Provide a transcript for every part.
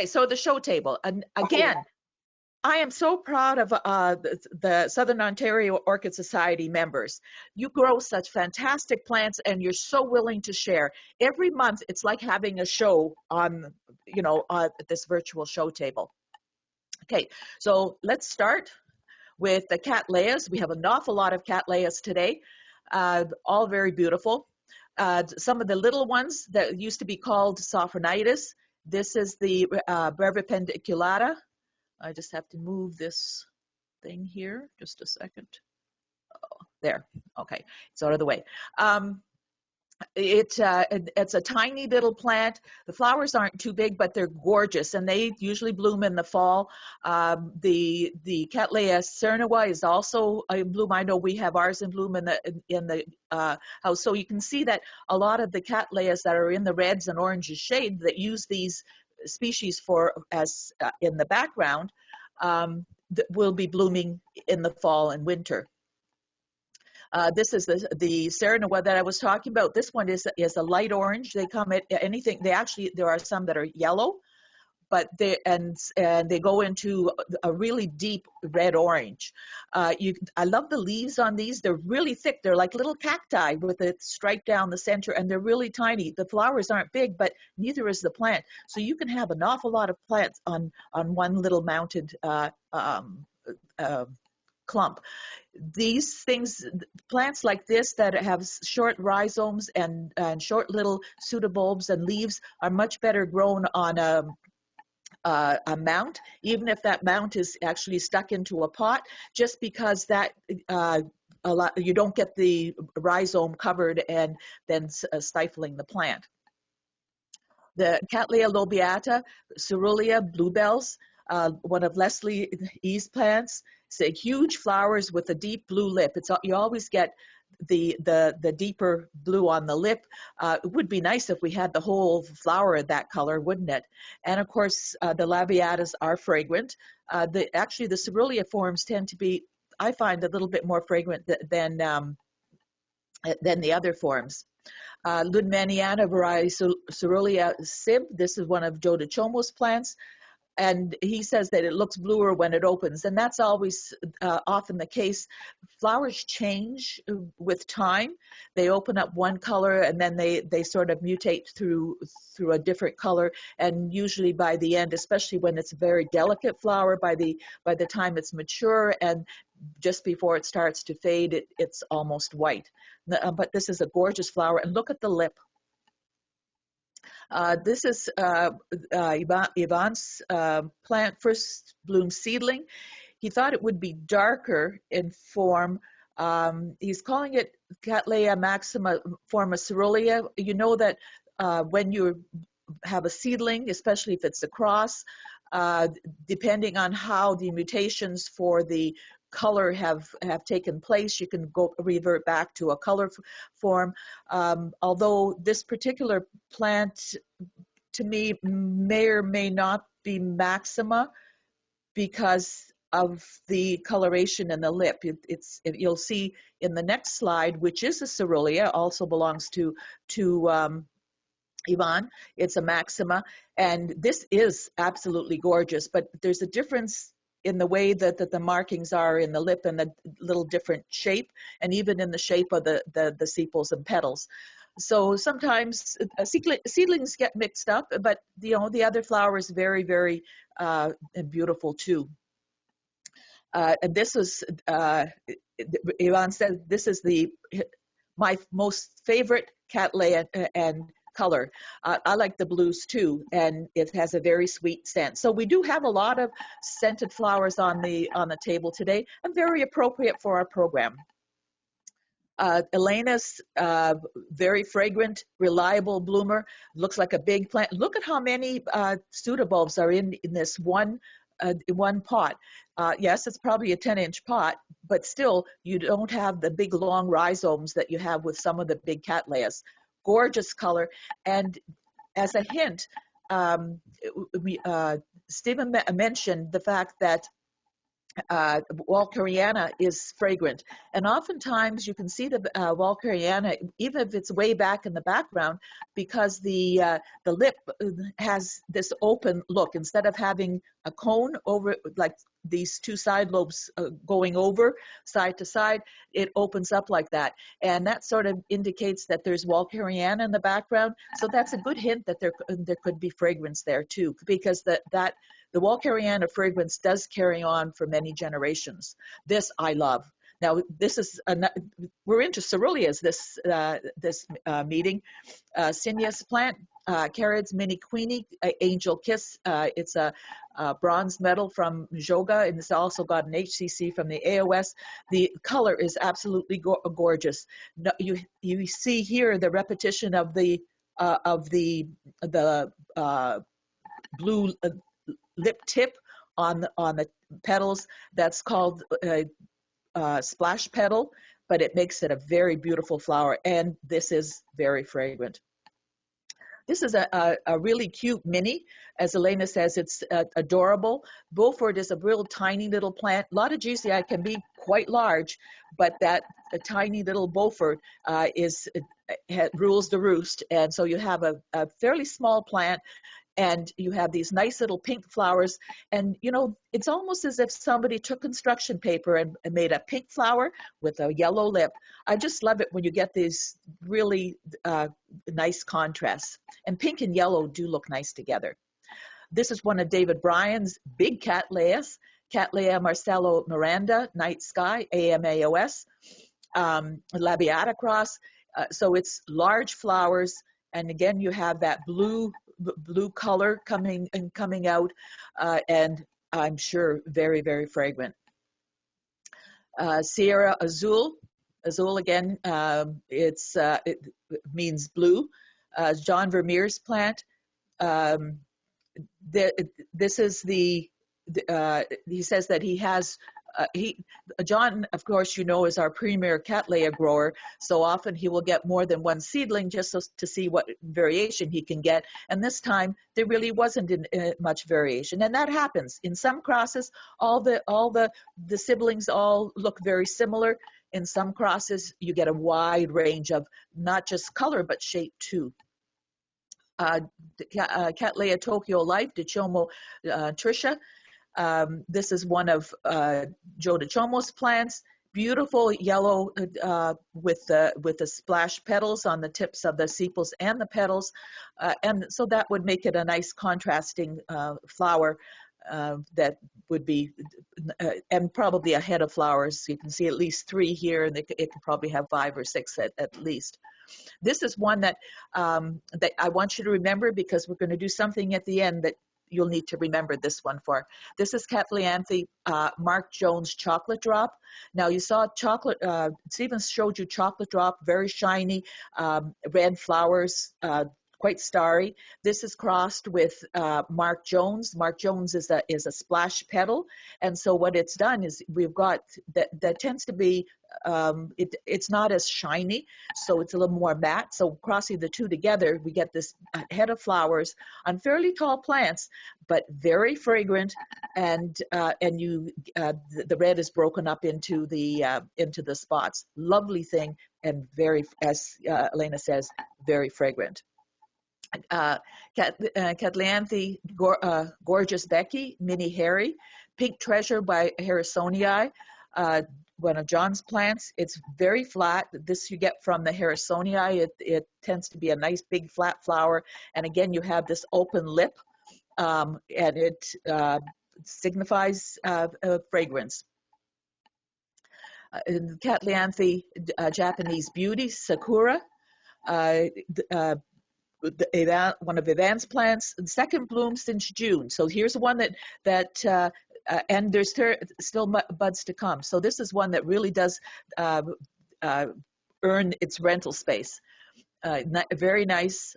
So the show table, and again, I am so proud of the Southern Ontario Orchid Society members. You grow such fantastic plants and you're so willing to share. Every month, it's like having a show on, this virtual show table. Okay, so let's start with the Cattleyas. We have an awful lot of Cattleyas today, all very beautiful. Some of the little ones that used to be called Sophronitis. This is the brevipedunculata. I just have to move this thing here, just a second. Oh, there, okay, it's out of the way. It's a tiny little plant. The flowers aren't too big, but they're gorgeous, and they usually bloom in the fall. The Cattleya cernewa is also in bloom. I know we have ours in bloom in the house. So you can see that a lot of the Cattleyas that are in the reds and oranges shade that use these species as in the background will be blooming in the fall and winter. This is the cernewa that I was talking about. This one is a light orange. They come at anything. There are some that are yellow, but they go into a really deep red orange. I love the leaves on these. They're really thick. They're like little cacti with a stripe down the center, and they're really tiny. The flowers aren't big, but neither is the plant. So you can have an awful lot of plants on one little mounted clump. These things, plants like this that have short rhizomes and short little pseudobulbs and leaves are much better grown on a mount, even if that mount is actually stuck into a pot, just because that you don't get the rhizome covered and then stifling the plant. The Cattleya lobiata, coerulea, bluebells, one of Leslie E's plants. So huge flowers with a deep blue lip. You always get the deeper blue on the lip. It would be nice if we had the whole flower that color, wouldn't it? And of course, the labiatas are fragrant. Actually, the coerulea forms tend to be, I find, a little bit more fragrant than the other forms. Ludmaniana variety coerulea sib. This is one of Joe DeChomo's plants. And he says that it looks bluer when it opens, and that's always often the case. Flowers change with time. They open up one color, and then they sort of mutate through a different color. And usually by the end, especially when it's a very delicate flower, by the time it's mature and just before it starts to fade, it's almost white. But this is a gorgeous flower, and look at the lip. This is Ivan's plant, first bloom seedling. He thought it would be darker in form. He's calling it Cattleya maxima forma coerulea. You know that when you have a seedling, especially if it's a cross, depending on how the mutations for the color have taken place, you can revert back to a color form. Although this particular plant, to me, may or may not be maxima because of the coloration in the lip. You'll see in the next slide, which is a coerulea, also belongs to Ivan. It's a maxima, and this is absolutely gorgeous, but there's a difference in the way that the markings are in the lip and the little different shape, and even in the shape of the sepals and petals. So sometimes seedlings get mixed up, but the other flower is very, very beautiful too. And this is, Ivan said, this is my most favorite Cattleya and color. I like the blues too, and it has a very sweet scent. So we do have a lot of scented flowers on the table today, and very appropriate for our program. Elena's very fragrant, reliable bloomer. Looks like a big plant. Look at how many pseudobulbs are in this one pot. Yes, it's probably a 10-inch pot, but still, you don't have the big long rhizomes that you have with some of the big Cattleyas. Gorgeous color. And as a hint, Stephen mentioned the fact that Walkeriana is fragrant, and oftentimes you can see the Walkeriana even if it's way back in the background, because the lip has this open look. Instead of having a cone over, like these two side lobes going over side to side, it opens up like that, and that sort of indicates that there's Walkeriana in the background. So that's a good hint that there could be fragrance there too, because the Walkeriana fragrance does carry on for many generations. This I love. Now, this is we're into Coeruleas this meeting. Hsinying plant, Carids mini queenie, angel kiss. It's a bronze medal from Joga, and it's also got an HCC from the AOS. The color is absolutely gorgeous. You see here the repetition of the blue lip tip on the petals. That's called splash petal, but it makes it a very beautiful flower, and this is very fragrant. This is a really cute mini. As Elena says, it's adorable. Beaufort is a real tiny little plant. A lot of GCI can be quite large, but that tiny little Beaufort rules the roost. And so you have a fairly small plant, and you have these nice little pink flowers. And, you know, it's almost as if somebody took construction paper and made a pink flower with a yellow lip. I just love it when you get these really nice contrasts. And pink and yellow do look nice together. This is one of David Bryan's big Cattleyas, Cattleya Marcello Miranda, Night Sky, AMAOS, Labiata cross. So it's large flowers. And again, you have that blue color coming out, and I'm sure very, very fragrant. Sierra Azul again, it means blue. John Vermeer's plant. This is he says that he has. John, of course, you know, is our premier Cattleya grower, so often he will get more than one seedling just to see what variation he can get. And this time there really wasn't much variation, and that happens in some crosses. All the siblings all look very similar. In some crosses, you get a wide range of not just color but shape too. Cattleya Tokyo Life, DeChomo Trisha. This is one of Joe DeChomo's plants. Beautiful yellow with the splash petals on the tips of the sepals and the petals, and so that would make it a nice contrasting flower that would be, and probably a head of flowers. You can see at least 3 here, and it could probably have 5 or 6 at least. This is one that I want you to remember, because we're going to do something at the end that you'll need to remember this one for. This is Catellanthe, Mark Jones Chocolate Drop. Now you saw chocolate, Stephen showed you chocolate drop, very shiny, red flowers, quite starry. This is crossed with Mark Jones. Mark Jones is a splash petal, and so what it's done is we've got that tends to be it's not as shiny, so it's a little more matte. So crossing the two together, we get this head of flowers on fairly tall plants, but very fragrant, and the red is broken up into the spots. Lovely thing, and very, as Elena says, very fragrant. Cattlanthe, Gorgeous Becky, Mini Harry, Pink Treasure by Harrisonii, one of John's plants. It's very flat. This you get from the Harrisonii. It tends to be a nice big flat flower, and again you have this open lip, and it signifies fragrance. Cattlanthe, Japanese Beauty, Sakura. One of Ivan's plants, second bloom since June. So here's one that and there's still buds to come. So this is one that really does earn its rental space. Very nice,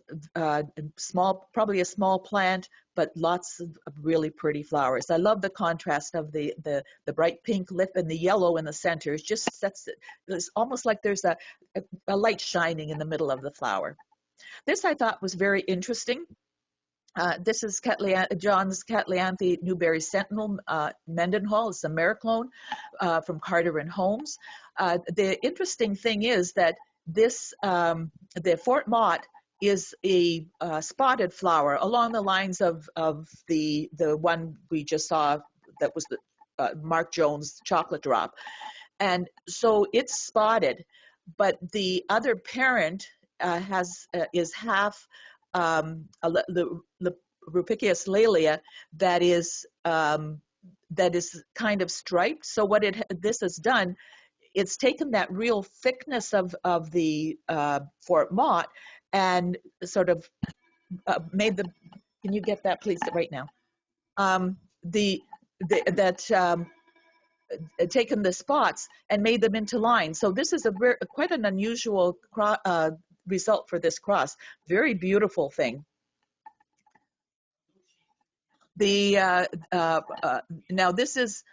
small, probably a small plant, but lots of really pretty flowers. I love the contrast of the bright pink lip and the yellow in the center. It just sets it. It's almost like there's a light shining in the middle of the flower. This I thought was very interesting. This is John's Cattlanthe Newberry Sentinel Mendenhall. It's a Mericlone from Carter and Holmes. The interesting thing is that this, the Fort Mott is a spotted flower along the lines of the one we just saw that was the Mark Jones chocolate drop. And so it's spotted, but the other parent is half the Rhynchostylis that is kind of striped. So what this has done, it's taken that real thickness of the Fort Mott and sort of made the. Can you get that, please, right now? Taken the spots and made them into lines. So this is quite an unusual result for this cross. Very beautiful thing. Now this is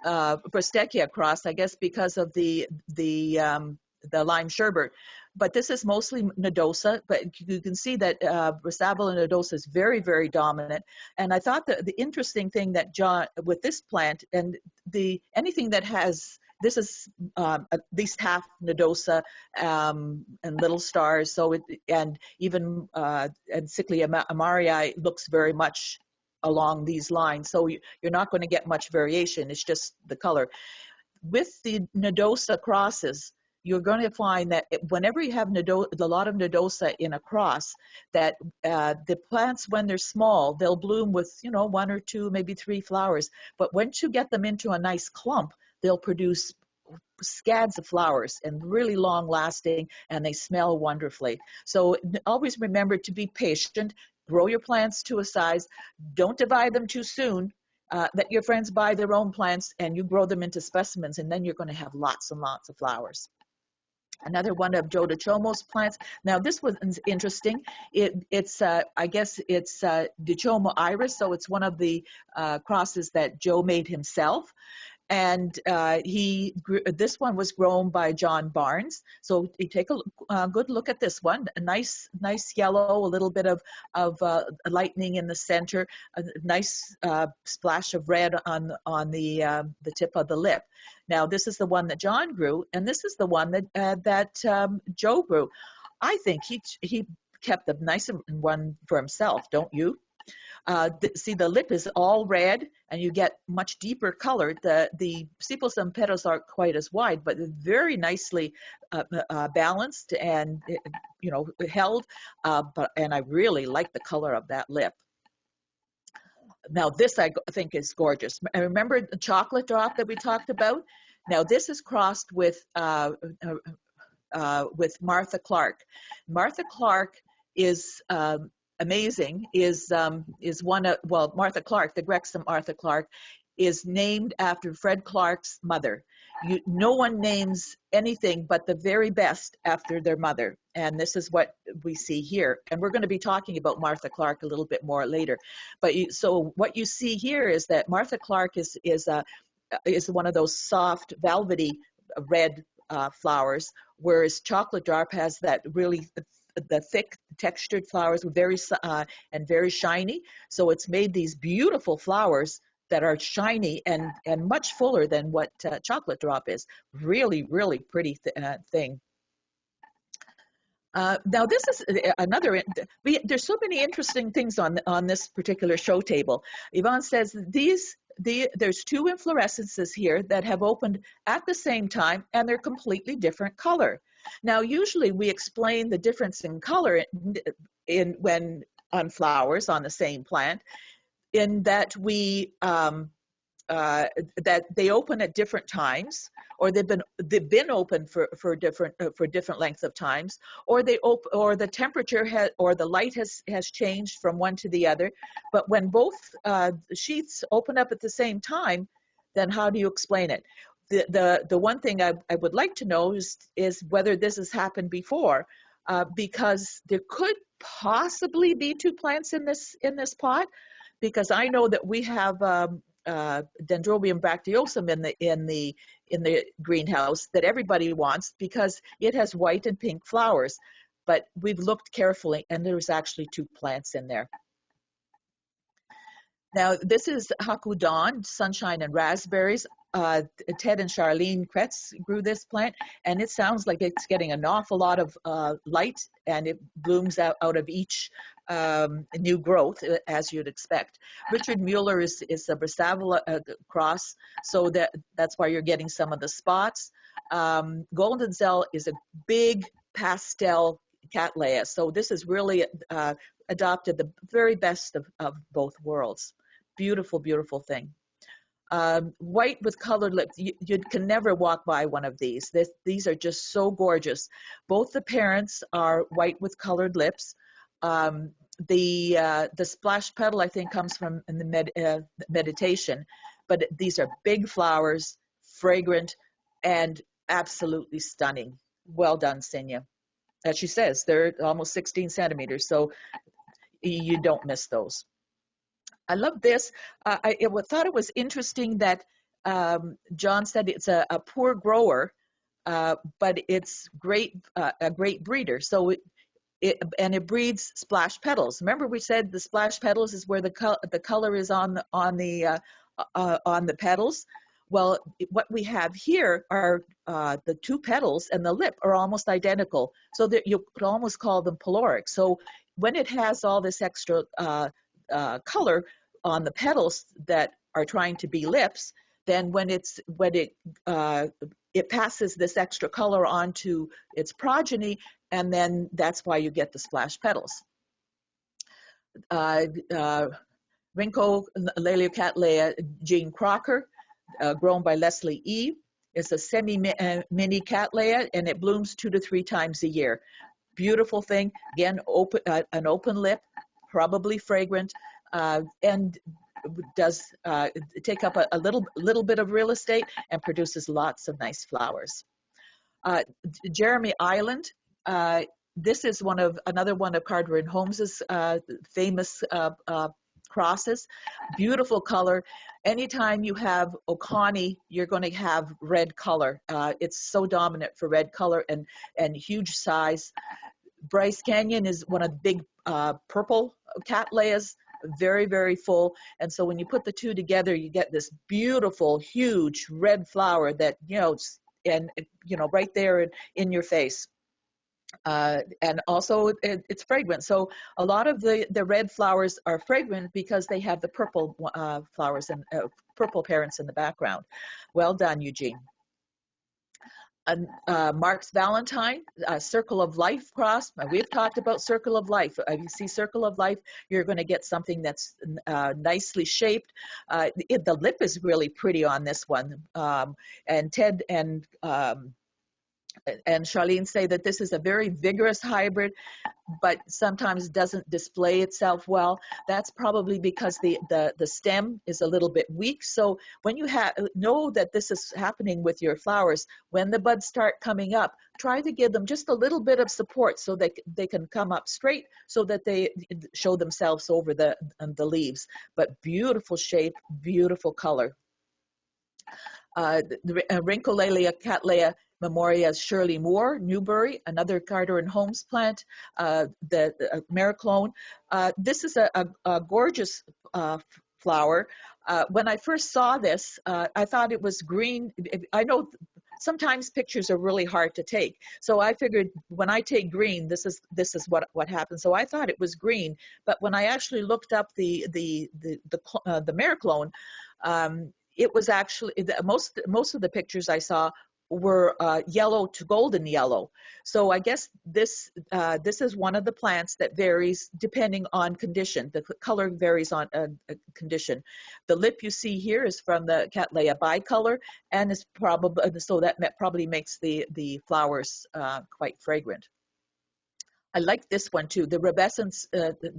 Bristechia cross, I guess, because of the lime sherbet. But this is mostly nodosa, but you can see that Bristhabula nodosa is very, very dominant. And I thought that the interesting thing that John, with this plant, and anything that has, this is at least half nodosa and little stars, so and even and Cyclia AMRI looks very much along these lines. So you're not going to get much variation. It's just the color. With the nodosa crosses, you're going to find that whenever you have a lot of nodosa in a cross, that the plants, when they're small, they'll bloom with, 1 or 2, maybe 3 flowers. But once you get them into a nice clump, they'll produce scads of flowers and really long lasting, and they smell wonderfully. So always remember to be patient, grow your plants to a size, don't divide them too soon. Let your friends buy their own plants and you grow them into specimens, and then you're going to have lots and lots of flowers. Another one of Joe DiCiomo's plants. Now this one's interesting. It's I guess it's DiCiomo iris, so it's one of the crosses that Joe made himself. And this one was grown by John Barnes. So you take a good look at this one. A nice yellow, a little bit of lightning in the center, a nice splash of red on the tip of the lip. Now this is the one that John grew, and this is the one that Joe grew. I think he kept the nice one for himself, don't you? See, the lip is all red, and you get much deeper color. The sepals and petals aren't quite as wide, but very nicely balanced and held. And I really like the color of that lip. Now this I think is gorgeous. And remember the chocolate drop that we talked about? Now this is crossed with Martha Clark. Martha Clark is amazing. Is one of, well, Martha Clark, the Grexham Martha Clark, is named after Fred Clark's mother. No one names anything but the very best after their mother, and this is what we see here. And we're going to be talking about Martha Clark a little bit more later. But so what you see here is that Martha Clark is one of those soft, velvety red flowers, whereas Chocolate Drop has that really the thick textured flowers, very and very shiny. So it's made these beautiful flowers that are shiny and much fuller than what Chocolate Drop is. Really, really pretty thing. Now this is another, there's so many interesting things on this particular show table. Yvonne says there's 2 inflorescences here that have opened at the same time, and they're completely different color. Now usually we explain the difference in color when on flowers on the same plant, in that that they open at different times, or they've been open for different lengths of times, or the temperature or the light has changed from one to the other. But when both sheaths open up at the same time, then how do you explain it? The one thing I would like to know is whether this has happened before, because there could possibly be 2 plants in this pot, because I know that we have Dendrobium bracteosum in the greenhouse that everybody wants because it has white and pink flowers. But we've looked carefully, and there's actually 2 plants in there. Now, this is Hakudon, Sunshine and Raspberries. Ted and Charlene Kretz grew this plant, and it sounds like it's getting an awful lot of light, and it blooms out of each new growth, as you'd expect. Richard Mueller is a Brassavola cross, so that's why you're getting some of the spots. Golden Zell is a big pastel Cattleya, so this is really adopted the very best of both worlds. Beautiful, beautiful thing. White with colored lips. You can never walk by one of these. These are just so gorgeous. Both the parents are white with colored lips. The splash petal, I think, comes from in the meditation, but these are big flowers, fragrant, and absolutely stunning. Well done, Hsinying. As she says, they're almost 16 centimeters, so you don't miss those. I love this. I thought it was interesting that John said it's a poor grower, but it's a great breeder. So it breeds splash petals. Remember we said the splash petals is where the color is on the petals. Well, what we have here are the two petals and the lip are almost identical, so that you could almost call them polaric. So when it has all this extra color on the petals that are trying to be lips, then when it passes this extra color onto its progeny, and then that's why you get the splash petals. Rhynchovelocattleya Jean Crocker, grown by Leslie E. It's a semi-mini Cattleya, and it blooms 2 to 3 times a year. Beautiful thing. Again, an open lip, probably fragrant, and does take up a little bit of real estate and produces lots of nice flowers. Jeremy Island. This is another one of Carteret Holmes's famous crosses. Beautiful color. Anytime you have Okani, you're going to have red color. It's so dominant for red color and huge size. Bryce Canyon is one of the big purple Cattleyas, very, very full. And so when you put the two together, you get this beautiful, huge red flower that, right there in your face. And also it's fragrant. So a lot of the red flowers are fragrant because they have the purple flowers and purple parents in the background. Well done, Eugene. Mark's Valentine, Circle of Life cross. We've talked about Circle of Life. You see Circle of Life, you're going to get something that's nicely shaped. The lip is really pretty on this one. And Ted and Charlene say that this is a very vigorous hybrid, but sometimes doesn't display itself well. That's probably because the stem is a little bit weak. So when you know that this is happening with your flowers, when the buds start coming up, try to give them just a little bit of support so that they can come up straight, so that they show themselves over the leaves. But beautiful shape, beautiful color. Rhyncholeilocatleya Memoria Shirley Moore, Newbury, another Carteret Holmes plant, the Mariclone. This is a gorgeous flower. When I first saw this, I thought it was green. I know sometimes pictures are really hard to take, so I figured when I take green, this is what happens. So I thought it was green, but when I actually looked up the Mariclone, it was actually most of the pictures I saw were yellow to golden yellow. So I guess this is one of the plants that varies depending on condition. The color varies on condition. The lip you see here is from the Cattleya bicolor, and is probably so that probably makes the flowers quite fragrant. I like this one too, the Rubescent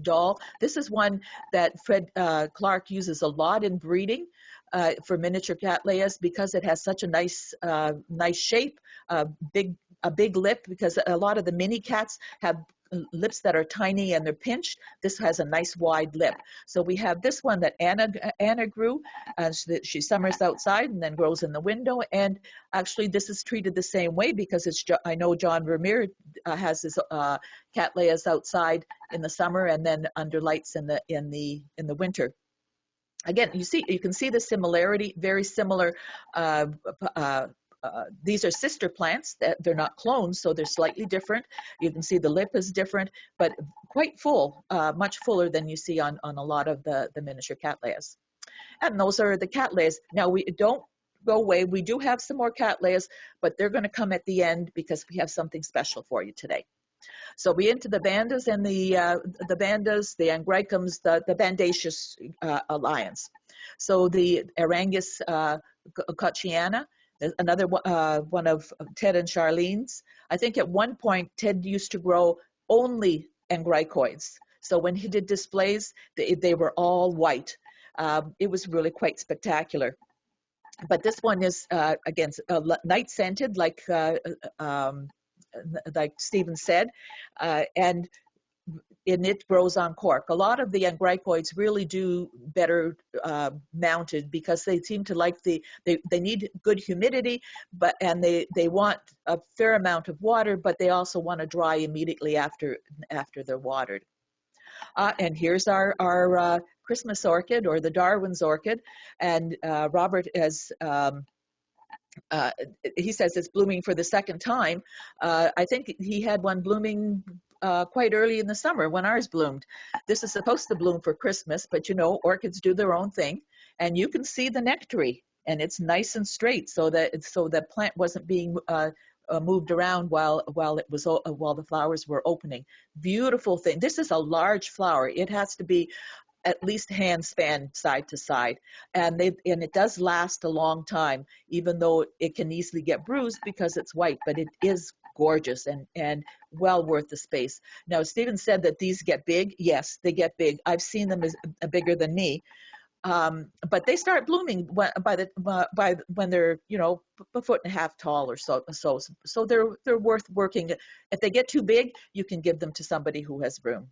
doll. This is one that Fred Clark uses a lot in breeding for miniature Cattleyas because it has such a nice shape, a big lip, because a lot of the mini cats have lips that are tiny and they're pinched. This has a nice wide lip. So we have this one that Anna grew, and she summers outside and then grows in the window. And actually, this is treated the same way because I know John Vermeer has his Cattleyas outside in the summer and then under lights in the winter. Again, you can see the similarity, very similar. Uh, uh, these are sister plants. That they're not clones, so they're slightly different. You can see the lip is different, but quite full, much fuller than you see on a lot of the miniature Cattleyas. And those are the Cattleyas. Now, we don't go away. We do have some more Cattleyas, but they're going to come at the end because we have something special for you today. So we into the Vandas and the Vandas, the Angraecums, the Bandaceous alliance. So the Arangus kochiana, another one of Ted and Charlene's. I think at one point Ted used to grow only Angraecoids. So when he did displays, they were all white. It was really quite spectacular. But this one is, again, night scented, like Stephen said, and it grows on cork. A lot of the Angraecoids really do better mounted because they seem to like they need good humidity, and they want a fair amount of water, but they also want to dry immediately after they're watered. And here's our Christmas orchid, or the Darwin's orchid, and Robert has. He says it's blooming for the second time. I think he had one blooming quite early in the summer when ours bloomed. This is supposed to bloom for Christmas, but you know, orchids do their own thing. And you can see the nectary, and it's nice and straight, so that plant wasn't being moved around while the flowers were opening. Beautiful thing. This is a large flower. It has to be at least hand span side to side, and it does last a long time, even though it can easily get bruised because it's white, but it is gorgeous and well worth the space. Now, Stephen said that these get big. Yes, they get big. I've seen them as bigger than me, but they start blooming when they're a foot and a half tall or so. So they're worth working. If they get too big, you can give them to somebody who has room.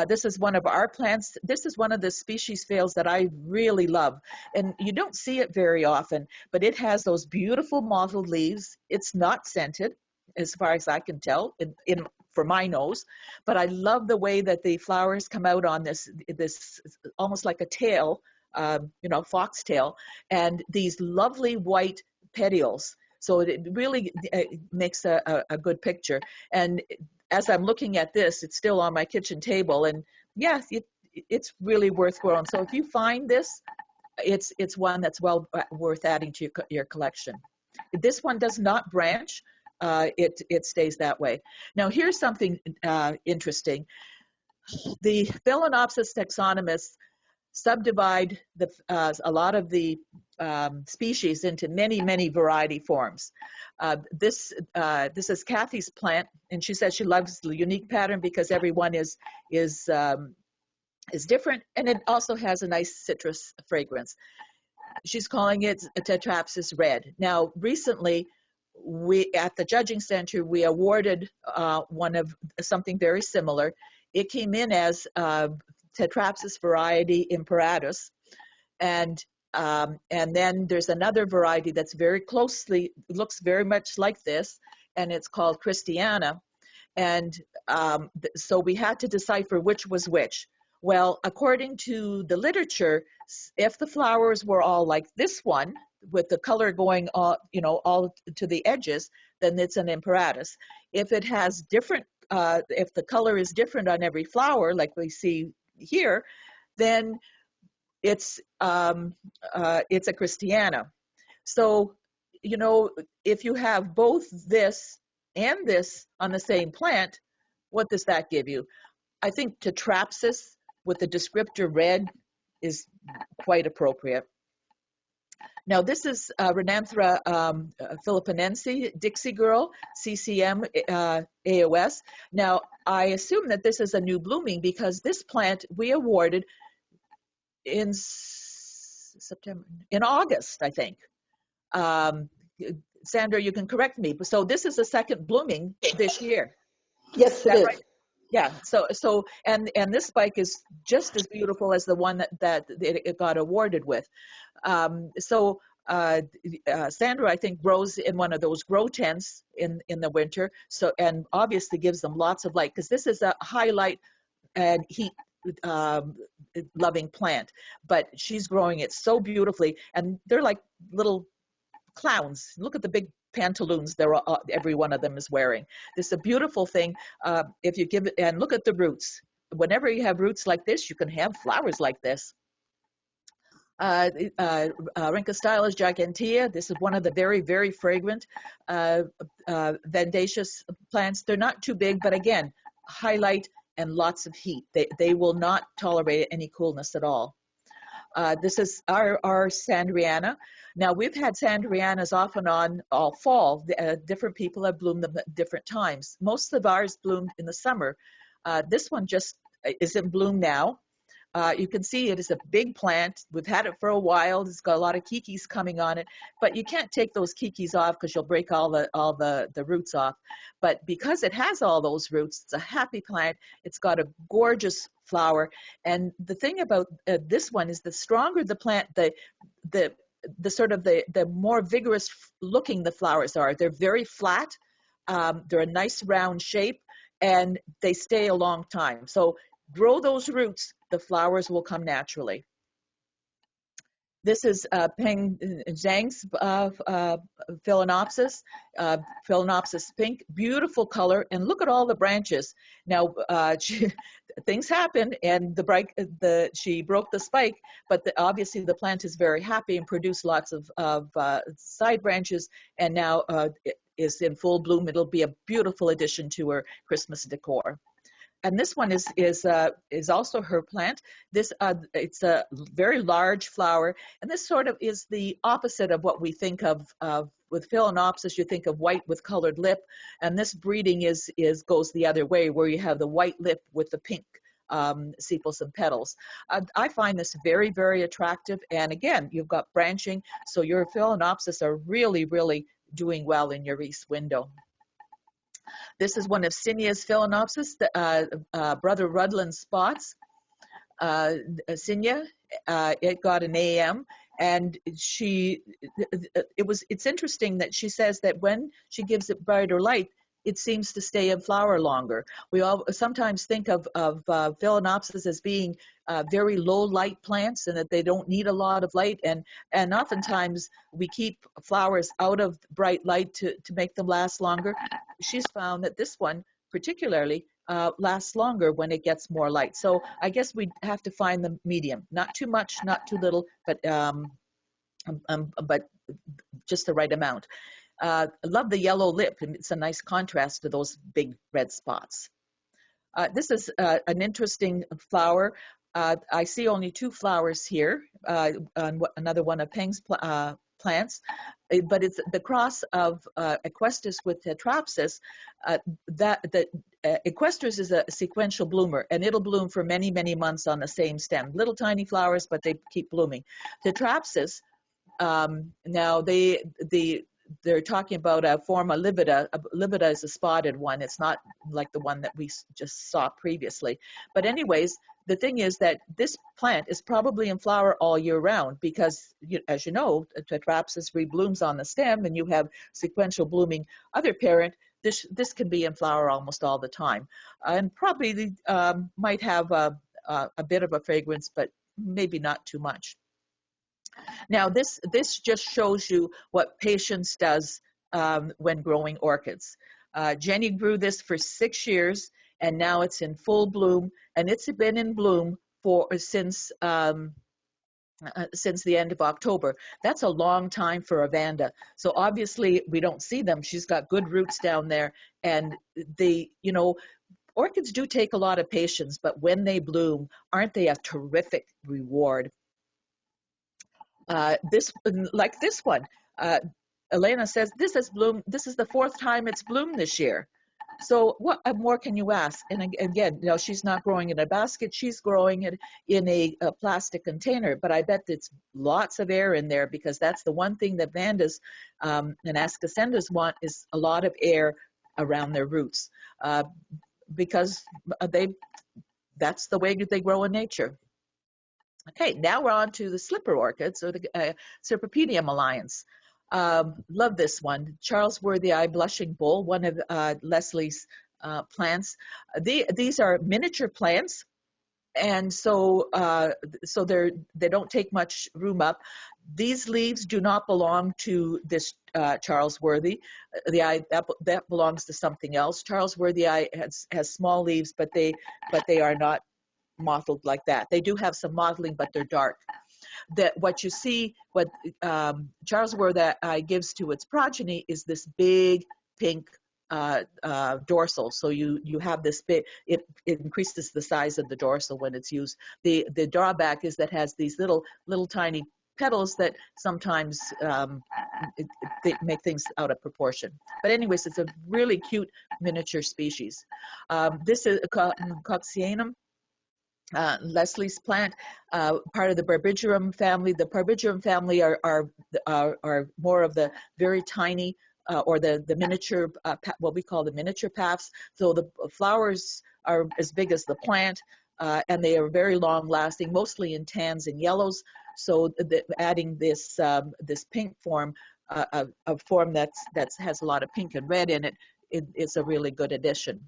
This is one of our plants. This is one of the species phales that I really love. And you don't see it very often, but it has those beautiful mottled leaves. It's not scented, as far as I can tell, for my nose. But I love the way that the flowers come out on this almost like a tail, foxtail, and these lovely white petioles. So it really makes a good picture. And as I'm looking at this, it's still on my kitchen table, and yes, it's really worth growing. So if you find this, it's one that's well worth adding to your collection. This one does not branch; it stays that way. Now here's something interesting. The Phalaenopsis taxonomists subdivide a lot of the species into many variety forms. This is Kathy's plant, and she says she loves the unique pattern because everyone is different, and it also has a nice citrus fragrance. She's calling it a Tetrapsis red. Now, recently, at the judging center, we awarded one of something very similar. It came in as Tetrapsis variety imperatus, and then there's another variety that's looks very much like this, and it's called Christiana. And so we had to decipher which was which. Well, according to the literature, if the flowers were all like this one, with the color going all to the edges, then it's an imperatus. If it has different, if the color is different on every flower, like we see here, then it's a Christiana. So, if you have both this and this on the same plant, what does that give you? I think Tetrapsis with the descriptor red is quite appropriate. Now, this is Rhinanthera philippinense, Dixie Girl, CCM AOS. Now, I assume that this is a new blooming because this plant we awarded in August, I think. Sandra, you can correct me. So this is the second blooming this year. Yes, it is. Right? Yeah. So and this spike is just as beautiful as the one that it got awarded with. Sandra, I think, grows in one of those grow tents in the winter. So, and obviously gives them lots of light because this is a highlight and heat um, loving plant, but she's growing it so beautifully, and they're like little clowns. Look at the big pantaloons every one of them is wearing. This is a beautiful thing. If you give it, and look at the roots. Whenever you have roots like this, you can have flowers like this. Rhynchostylis gigantea. This is one of the very, very fragrant vivacious plants. They're not too big, but again, highlight and lots of heat. They will not tolerate any coolness at all. This is our Sandriana. Now, we've had Sandrianas off and on all fall. Different people have bloomed them at different times. Most of ours bloomed in the summer. This one just is in bloom now. You can see it is a big plant. We've had it for a while. It's got a lot of kikis coming on it, but you can't take those kikis off because you'll break all the roots off. But because it has all those roots, it's a happy plant. It's got a gorgeous flower. And the thing about this one is the stronger the plant, the more vigorous looking the flowers are. They're very flat. They're a nice round shape, and they stay a long time. So grow those roots, the flowers will come naturally. This is Peng Zhang's Phalaenopsis, Phalaenopsis Pink, beautiful color, and look at all the branches. Now, things happen, and she broke the spike, but obviously the plant is very happy and produced lots of side branches, and now it is in full bloom. It'll be a beautiful addition to her Christmas decor. And this one is also her plant. It's a very large flower, and this sort of is the opposite of what we think of with Phalaenopsis. You think of white with colored lip, and this breeding goes the other way, where you have the white lip with the pink sepals and petals. I find this very, very attractive, and again, you've got branching, so your Phalaenopsis are really, really doing well in your east window. This is one of Hsinying's Phalaenopsis, Brother Rudland spots. Hsinying, it got an AM, and it's interesting that she says that when she gives it brighter light, it seems to stay in flower longer. We all sometimes think of Phalaenopsis as being very low light plants and that they don't need a lot of light, and oftentimes we keep flowers out of bright light to make them last longer. She's found that this one particularly lasts longer when it gets more light. So I guess we have to find the medium, not too much, not too little, but just the right amount. I love the yellow lip, and it's a nice contrast to those big red spots. This is an interesting flower. I see only two flowers here, on another one of Peng's plants, but it's the cross of Equestris with Tetrospis. Equestris is a sequential bloomer, and it'll bloom for many, many months on the same stem. Little tiny flowers, but they keep blooming. Tetrospis, now they're talking about a form of libida. Libida is a spotted one. It's not like the one that we just saw previously. But anyways, the thing is that this plant is probably in flower all year round because, as you know, Tetrospis reblooms on the stem, and you have sequential blooming other parent. This can be in flower almost all the time, and probably might have a bit of a fragrance, but maybe not too much. Now, this just shows you what patience does when growing orchids. Jenny grew this for 6 years, and now it's in full bloom, and it's been in bloom since the end of October. That's a long time for a Vanda. So obviously we don't see them. She's got good roots down there, and orchids do take a lot of patience, but when they bloom, aren't they a terrific reward? Like this one, Elena says this has bloomed. This is the 4th time it's bloomed this year. So what more can you ask? And again, she's not growing in a basket. She's growing it in a plastic container. But I bet it's lots of air in there, because that's the one thing that Vandas and Ascasendas want, is a lot of air around their roots, because that's the way they grow in nature. Okay, now we're on to the slipper orchids, or the Serpipedium alliance. Love this one. Charlesworth Eye Blushing Bull, one of Leslie's plants. These are miniature plants. and so so they don't take much room up. These leaves do not belong to this Charlesworthy. The eye that belongs to something else. Charlesworthy eye has small leaves, but they are not mottled like that. They do have some mottling, but they're dark. That what you see, what Charlesworth gives to its progeny is this big pink dorsal. So you have this big, it increases the size of the dorsal when it's used. The drawback is that it has these little tiny petals that sometimes they make things out of proportion. But anyways, it's a really cute miniature species. This is Coccianum. Leslie's plant, part of the Barbigiraceae family. The Barbigiraceae family are more of the very tiny or the miniature, what we call the miniature paphs. So the flowers are as big as the plant, and they are very long lasting, mostly in tans and yellows. So adding this this pink form, a form that has a lot of pink and red in it, it's a really good addition.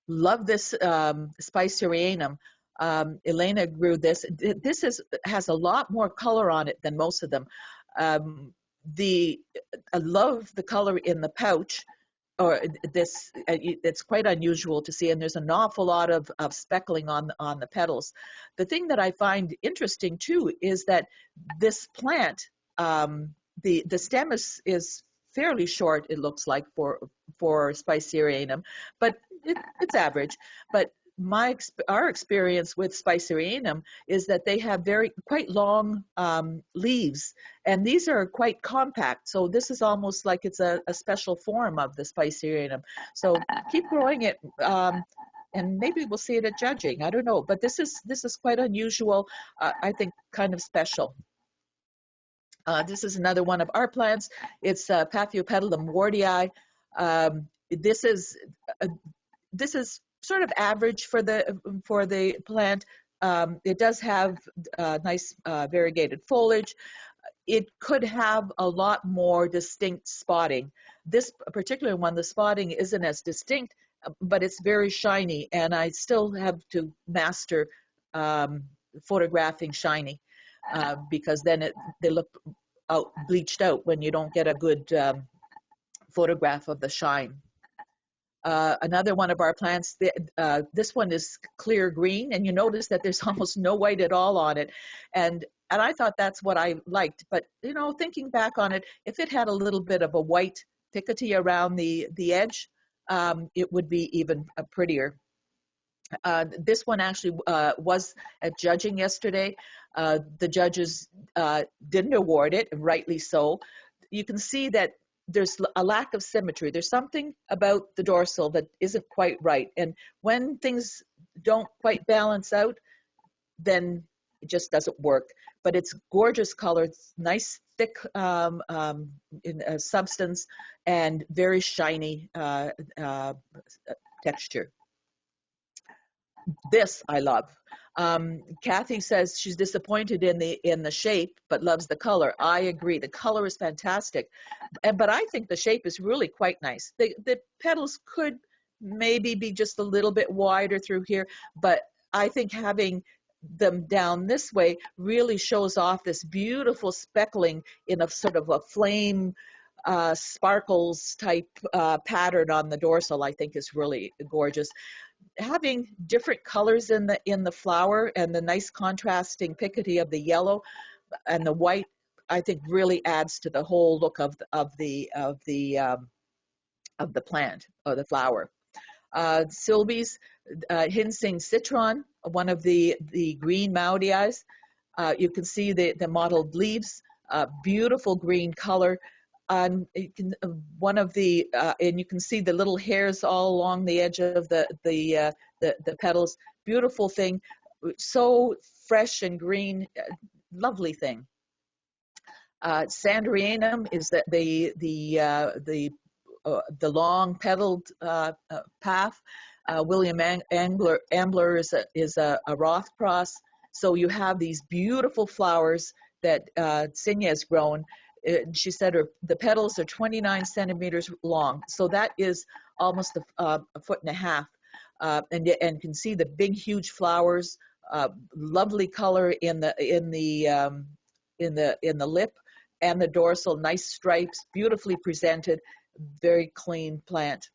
Love this Spicereanum. Elena grew this. This has a lot more color on it than most of them. I love the color in the pouch, or this. It's quite unusual to see, and there's an awful lot of speckling on the petals. The thing that I find interesting too is that this plant, the stem is fairly short. It looks like for Spicereanum, but it's average. But our experience with Spicereanum is that they have quite long leaves, and these are quite compact. So this is almost like it's a special form of the Spicereanum. So keep growing it, and maybe we'll see it at judging. I don't know, but this is quite unusual. I think kind of special. This is another one of our plants. It's Paphiopedilum wardii. This is sort of average for the plant. It does have nice variegated foliage. It could have a lot more distinct spotting. This particular one, the spotting isn't as distinct, but it's very shiny, and I still have to master photographing shiny, because then they look bleached out when you don't get a good photograph of the shine. Another one of our plants, this one is clear green, and you notice that there's almost no white at all on it. And I thought that's what I liked. But, thinking back on it, if it had a little bit of a white thickety around the edge, it would be even prettier. This one actually was at judging yesterday. The judges didn't award it, and rightly so. You can see that there's a lack of symmetry. There's something about the dorsal that isn't quite right. And when things don't quite balance out, then it just doesn't work. But it's gorgeous color, it's nice, thick in substance, and very shiny texture. This I love. Kathy says she's disappointed in the shape, but loves the color. I agree. The color is fantastic, but I think the shape is really quite nice. The petals could maybe be just a little bit wider through here, but I think having them down this way really shows off this beautiful speckling in a sort of a flame sparkles type pattern on the dorsal. I think is really gorgeous. Having different colors in the flower and the nice contrasting picotee of the yellow and the white, I think really adds to the whole look of the plant or the flower. Sylvie's Hsinying Citron, one of the green Maudii. You can see the mottled leaves, beautiful green color. And you can and you can see the little hairs all along the edge of the petals. Beautiful thing, so fresh and green, lovely thing. Sandrianum is the long petaled path. William Ambler is a Roth cross. So you have these beautiful flowers that Hsinying has grown. She said the petals are 29 centimeters long, so that is almost a foot and a half. and can see the big, huge flowers, lovely color in the lip and the dorsal, nice stripes, beautifully presented, very clean plant.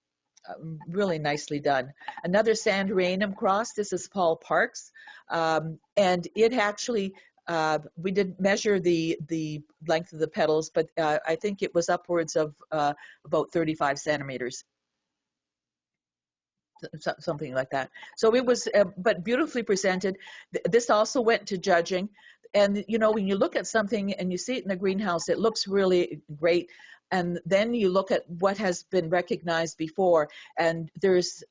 Really nicely done. Another Sandrinum cross. This is Paul Parks, and it actually we didn't measure the length of the petals, but I think it was upwards of about 35 centimeters, something like that. So it was, but beautifully presented. This also went to judging, and you know, when you look at something and you see it in the greenhouse, it looks really great. And then you look at what has been recognized before, and there's,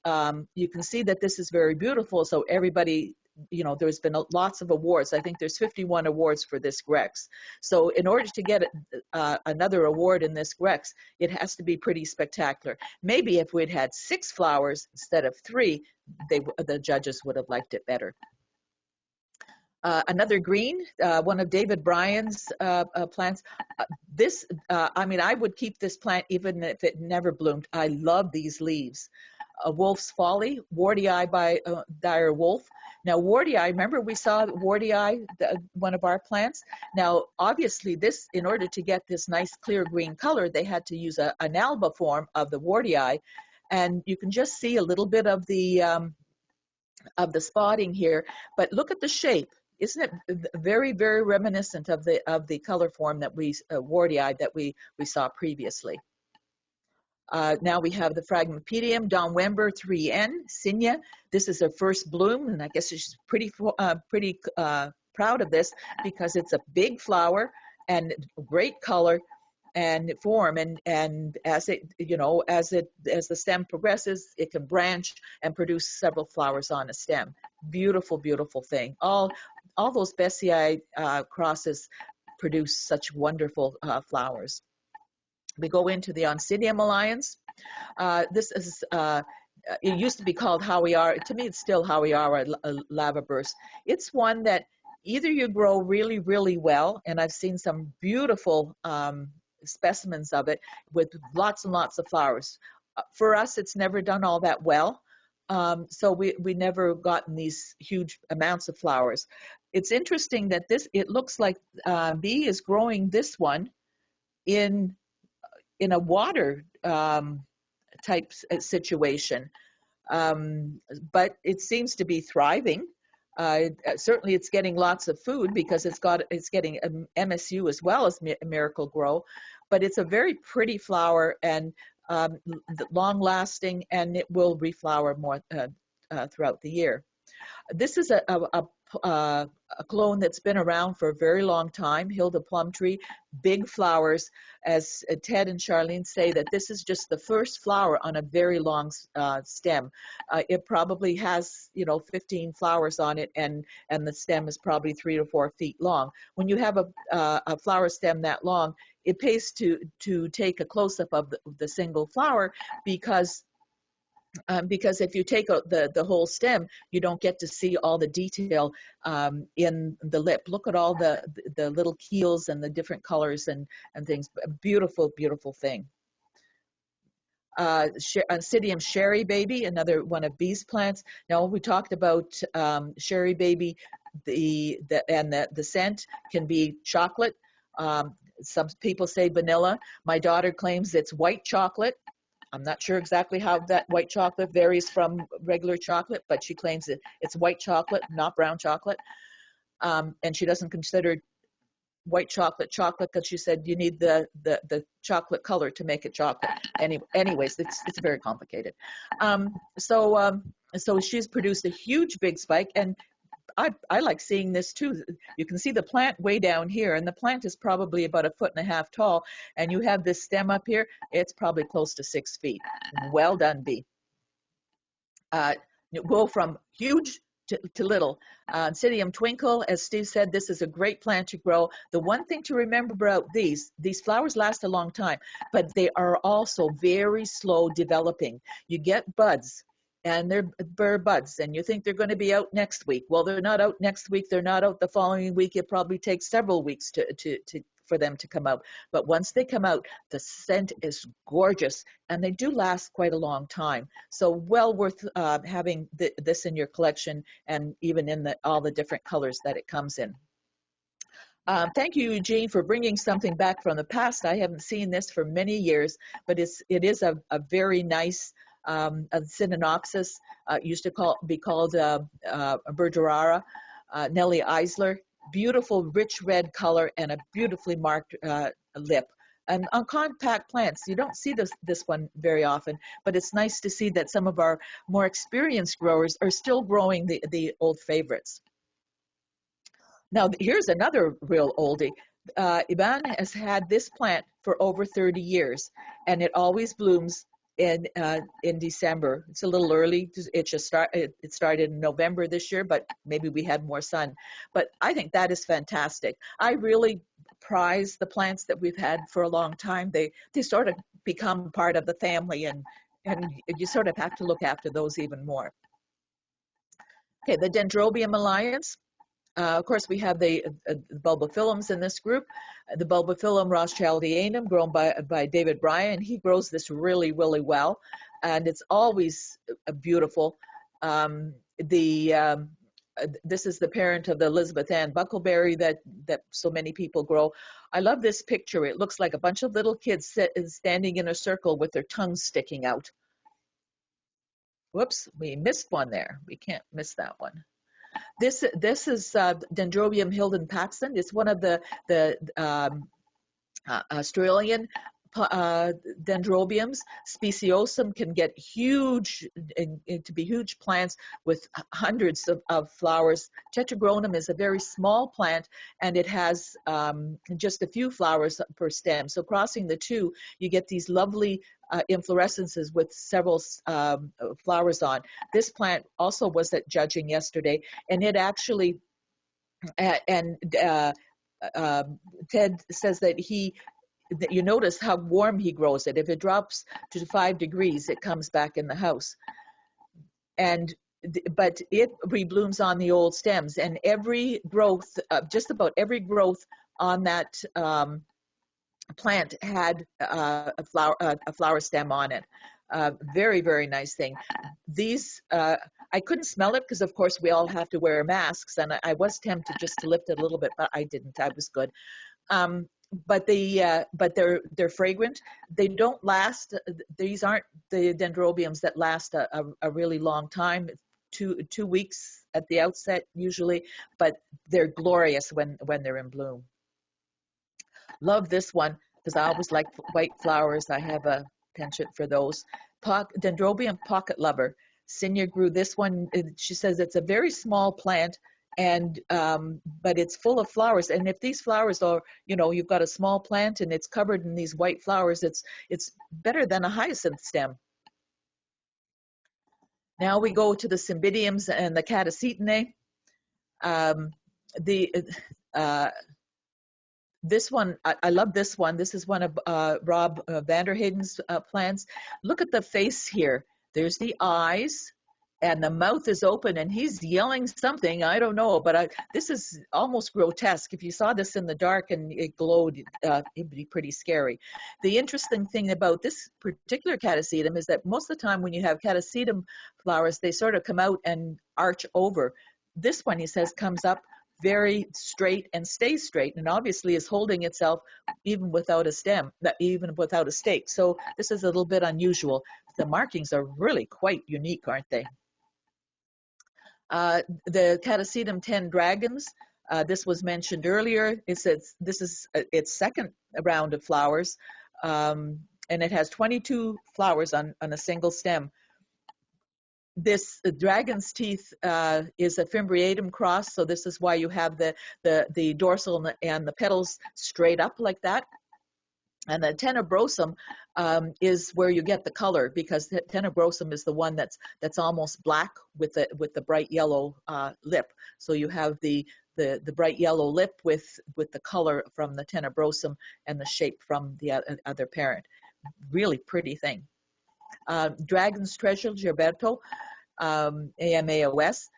you can see that this is very beautiful. So everybody, you know, there's been lots of awards. I think there's 51 awards for this Grex. So in order to get another award in this Grex, it has to be pretty spectacular. Maybe if we'd had 6 flowers instead of 3, the judges would have liked it better. Another green, one of David Bryan's plants. This, I mean, I would keep this plant even if it never bloomed. I love these leaves. Wolf's Folly, Warty Eye by Dire Wolf. Now, Warty Eye, remember we saw Warty Eye, one of our plants? Now, obviously, this, in order to get this nice clear green color, they had to use an alba form of the Warty Eye. And you can just see a little bit of the spotting here, but look at the shape. Isn't it very, very reminiscent of the color form that we Warty Eye that we saw previously? Now we have the Phragmipedium Don Wimber 3N Hsinying. This is her first bloom, and I guess she's pretty proud of this because it's a big flower and great color and form, and as it, you know, as the stem progresses, it can branch and produce several flowers on a stem. Beautiful, beautiful thing. All those Bessii crosses produce such wonderful flowers. We go into the Oncidium Alliance. This is, it used to be called How We Are. To me, it's still How We Are, a lava burst. It's one that either you grow really, really well, and I've seen some beautiful specimens of it with lots and lots of flowers. For us, it's never done all that well. So we never gotten these huge amounts of flowers. It's interesting that it looks like B is growing this one in a water type situation, but it seems to be thriving. Certainly it's getting lots of food because it's getting MSU as well as Miracle Grow, but it's a very pretty flower and long lasting, and it will reflower more throughout the year. This is a clone that's been around for a very long time, Hilda Plumtree, big flowers. As Ted and Charlene say, that this is just the first flower on a very long stem. It probably has, you know, 15 flowers on it, and the stem is probably 3 to 4 feet long. When you have a flower stem that long, it pays to take a close-up of the single flower because if you take the whole stem, you don't get to see all the detail in the lip. Look at all the little keels and the different colors and things. Beautiful, beautiful thing. Oncidium Sherry Baby, another one of B's plants. Now we talked about Sherry Baby. The scent can be chocolate. Some people say vanilla. My daughter claims it's white chocolate. I'm not sure exactly how that white chocolate varies from regular chocolate, but she claims it's white chocolate, not brown chocolate. And she doesn't consider white chocolate because she said you need the chocolate color to make it chocolate. Anyways, it's very complicated. So she's produced a huge big spike, and I like seeing this too. You can see the plant way down here, and the plant is probably about 1.5 feet tall, and you have this stem up here. It's probably close to 6 feet. Well done, B. Go from huge to little. Oncidium Twinkle, as Steve said, this is a great plant to grow. The one thing to remember about these flowers last a long time, but they are also very slow developing. You get buds, and they're bare buds, and you think they're going to be out next week. Well, they're not out next week. They're not out the following week. It probably takes several weeks to for them to come out. But once they come out, the scent is gorgeous, and they do last quite a long time. So well worth having this in your collection, and even in all the different colors that it comes in. Thank you, Eugene, for bringing something back from the past. I haven't seen this for many years, but it is a very nice a Phalaenopsis, used to be called Bergerara, Nellie Eisler. Beautiful, rich red color and a beautifully marked lip. And on compact plants, you don't see this one very often, but it's nice to see that some of our more experienced growers are still growing the old favorites. Now, here's another real oldie. Ivan has had this plant for over 30 years, and it always blooms in December. It's a little early. It started in November this year, but maybe we had more sun. But I think that is fantastic. I really prize the plants that we've had for a long time. They sort of become part of the family, and you sort of have to look after those even more. Okay, the Dendrobium alliance. Of course, we have the bulbophyllums in this group. The bulbophyllum rothschildianum, grown by David Bryan. He grows this really, really well, and it's always beautiful. This is the parent of the Elizabeth Ann buckleberry that so many people grow. I love this picture. It looks like a bunch of little kids standing in a circle with their tongues sticking out. Whoops, we missed one there. We can't miss that one. This is Dendrobium Hilden Paxton. It's one of the Australian dendrobiums. Speciosum can get huge, to be huge plants with hundreds of flowers. Tetragronum is a very small plant, and it has just a few flowers per stem. So crossing the two, you get these lovely inflorescences with several flowers on. This plant also was at judging yesterday, and it actually, Ted says that you notice how warm he grows it. If it drops to 5 degrees, it comes back in the house. But it reblooms on the old stems, and every growth, just about every growth on that plant had a flower stem on it. Very, very nice thing. These, I couldn't smell it because, of course, we all have to wear masks, and I was tempted just to lift it a little bit, but I didn't. I was good. But they're fragrant. They don't last. These aren't the dendrobiums that last a really long time. 2 weeks at the outset usually, but they're glorious when they're in bloom. Love this one because I always like white flowers. I have a penchant for those. Dendrobium pocket lover. Hsinying grew this one. She says it's a very small plant, and but it's full of flowers. And if these flowers are, you've got a small plant and it's covered in these white flowers, it's better than a hyacinth stem. Now we go to the Cymbidiums and the Catasetum. This one, I love this one. This is one of Rob Vanderheyden's plants. Look at the face here. There's the eyes, and the mouth is open, and he's yelling something. I don't know, but this is almost grotesque. If you saw this in the dark and it glowed, it'd be pretty scary. The interesting thing about this particular Catasetum is that most of the time when you have Catasetum flowers, they sort of come out and arch over. This one, he says, comes up very straight and stays straight, and obviously is holding itself even without a stem, even without a stake. So this is a little bit unusual. The markings are really quite unique, aren't they? The Catasetum 10 Dragons, this was mentioned earlier. This is its second round of flowers, and it has 22 flowers on a single stem. This dragon's teeth is a fimbriatum cross, so this is why you have the dorsal and the petals straight up like that. And the tenebrosum is where you get the color, because the tenebrosum is the one that's almost black with the bright yellow lip. So you have the bright yellow lip with the color from the tenebrosum and the shape from the other parent. Really pretty thing. Dragon's Treasure, Gilberto, AMAOS.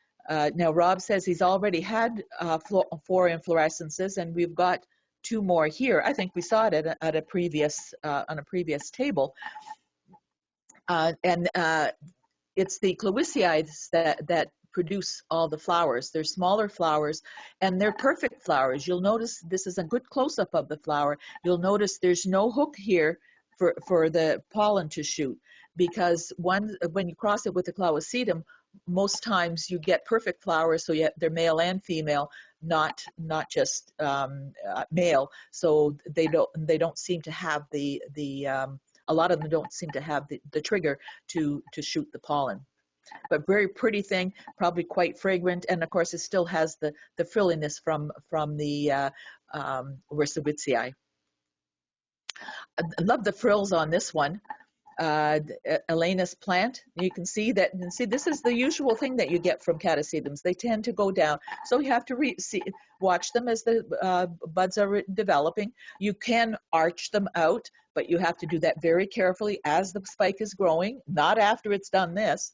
Now Rob says he's already had 4 inflorescences, and we've got two more here. I think we saw it at a previous on a previous table, and it's the Cloiciides that produce all the flowers. They're smaller flowers, and they're perfect flowers. You'll notice this is a good close-up of the flower. You'll notice there's no hook here for the pollen to shoot, because when you cross it with the Cloacetum, most times you get perfect flowers, so they're male and female, not just male. So they don't seem to have the a lot of them don't seem to have the trigger to shoot the pollen. But very pretty thing, probably quite fragrant, and of course it still has the frilliness from the Ursowicii. I love the frills on this one. Elenus plant. You can see that. And see, this is the usual thing that you get from Catasetums. They tend to go down, so you have to watch them as the buds are developing. You can arch them out, but you have to do that very carefully as the spike is growing, not after it's done this.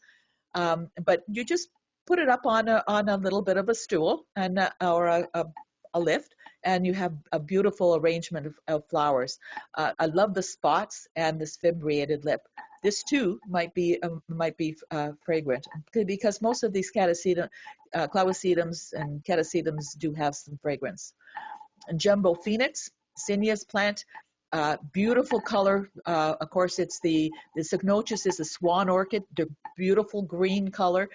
But you just put it up on a little bit of a stool and or a lift, and you have a beautiful arrangement of flowers. I love the spots and this fimbriated lip. This too might be fragrant, because most of these Catasetum, Cloacetum and Catasetums do have some fragrance. And Jumbo Phoenix, Zinnia's plant. Beautiful color. Of course, it's the Cycnochus is a swan orchid. They're beautiful green color.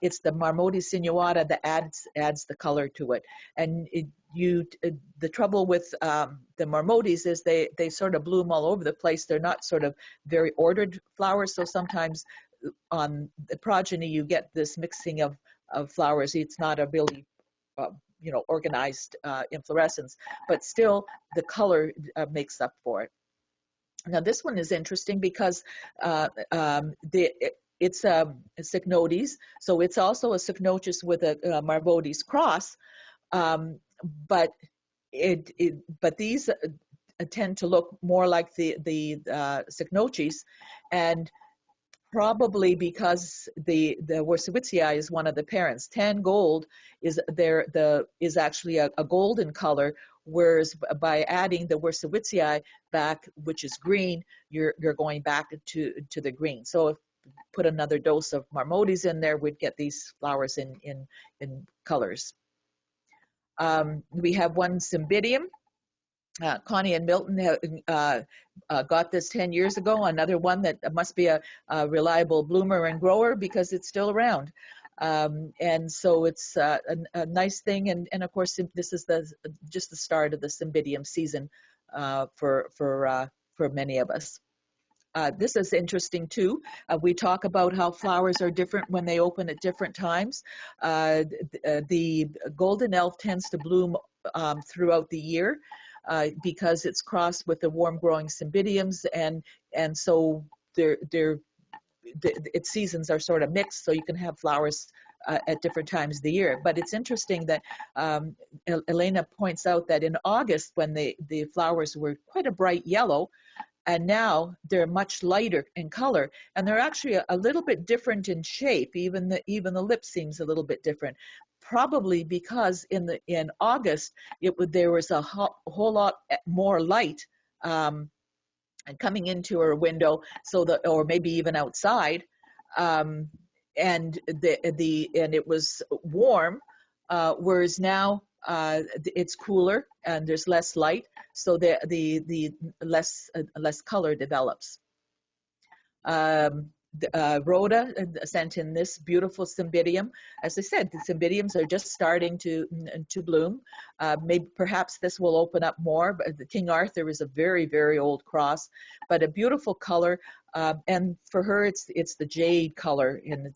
It's the Marmotes sinuata that adds the color to it. And the trouble with the Marmotes is they sort of bloom all over the place. They're not sort of very ordered flowers. So sometimes on the progeny you get this mixing of flowers. It's not a really organized inflorescence, but still the color makes up for it. Now this one is interesting because it's a Cycnodes, so it's also a Cycnochus with a Marmotes cross, but these tend to look more like the Cycnoches, and probably because the Ursowicii is one of the parents. Tan gold is actually a golden color, whereas by adding the Ursowicii back, which is green, you're going back to the green. So if you put another dose of Marmotes in there, we'd get these flowers in colors. We have one Cymbidium. Connie and Milton got this 10 years ago, another one that must be a reliable bloomer and grower because it's still around. And so it's a nice thing. And of course, this is just the start of the Cymbidium season for many of us. This is interesting too. We talk about how flowers are different when they open at different times. The golden elf tends to bloom throughout the year. Because it's crossed with the warm-growing Cymbidiums, and so its seasons are sort of mixed, so you can have flowers at different times of the year. But it's interesting that Elena points out that in August, when the flowers were quite a bright yellow, and now they're much lighter in color, and they're actually a little bit different in shape. Even the lip seems a little bit different. Probably because in August there was a whole lot more light coming into her window, or maybe even outside, and it was warm, whereas now it's cooler and there's less light, so the less color develops. Rhoda sent in this beautiful Cymbidium. As I said, the Cymbidiums are just starting to bloom. Perhaps this will open up more. But the King Arthur is a very, very old cross, but a beautiful color. And for her, it's the jade color, and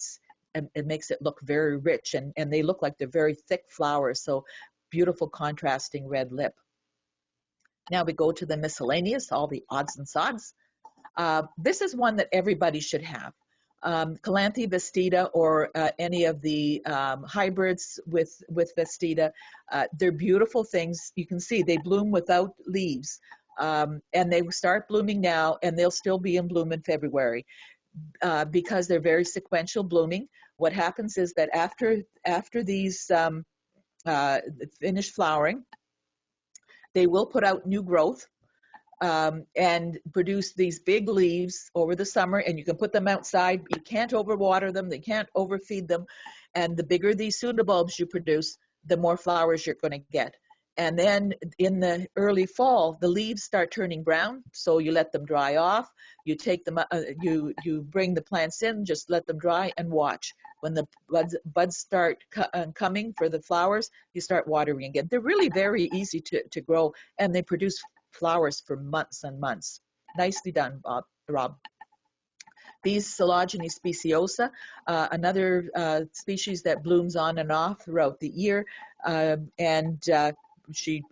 it makes it look very rich. And they look like they're very thick flowers. So beautiful contrasting red lip. Now we go to the miscellaneous, all the odds and sods. This is one that everybody should have. Catellanthe vestita, or any of the hybrids with vestita, they're beautiful things. You can see they bloom without leaves, and they start blooming now, and they'll still be in bloom in February because they're very sequential blooming. What happens is that after these finish flowering, they will put out new growth and produce these big leaves over the summer, and you can put them outside. You can't overwater them, they can't overfeed them, and the bigger these pseudobulbs you produce, the more flowers you're going to get. And then in the early fall, the leaves start turning brown, so you let them dry off. You take them, you bring the plants in, just let them dry and watch. When the buds start coming for the flowers, you start watering again. They're really very easy to grow, and they produce flowers for months and months. Nicely done, Rob. These Phylogeny speciosa, another species that blooms on and off throughout the year, and she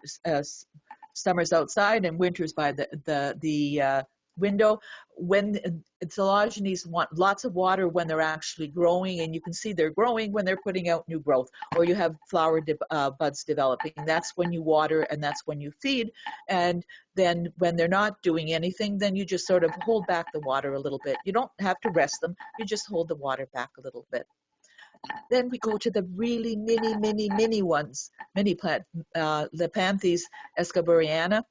summers outside and winters by the window. When phylogenies want lots of water when they're actually growing, and you can see they're growing when they're putting out new growth, or you have flower buds developing. That's when you water, and that's when you feed. And then when they're not doing anything, then you just sort of hold back the water a little bit. You don't have to rest them, you just hold the water back a little bit. Then we go to the really mini ones, mini plant, Lepanthes escaburiana.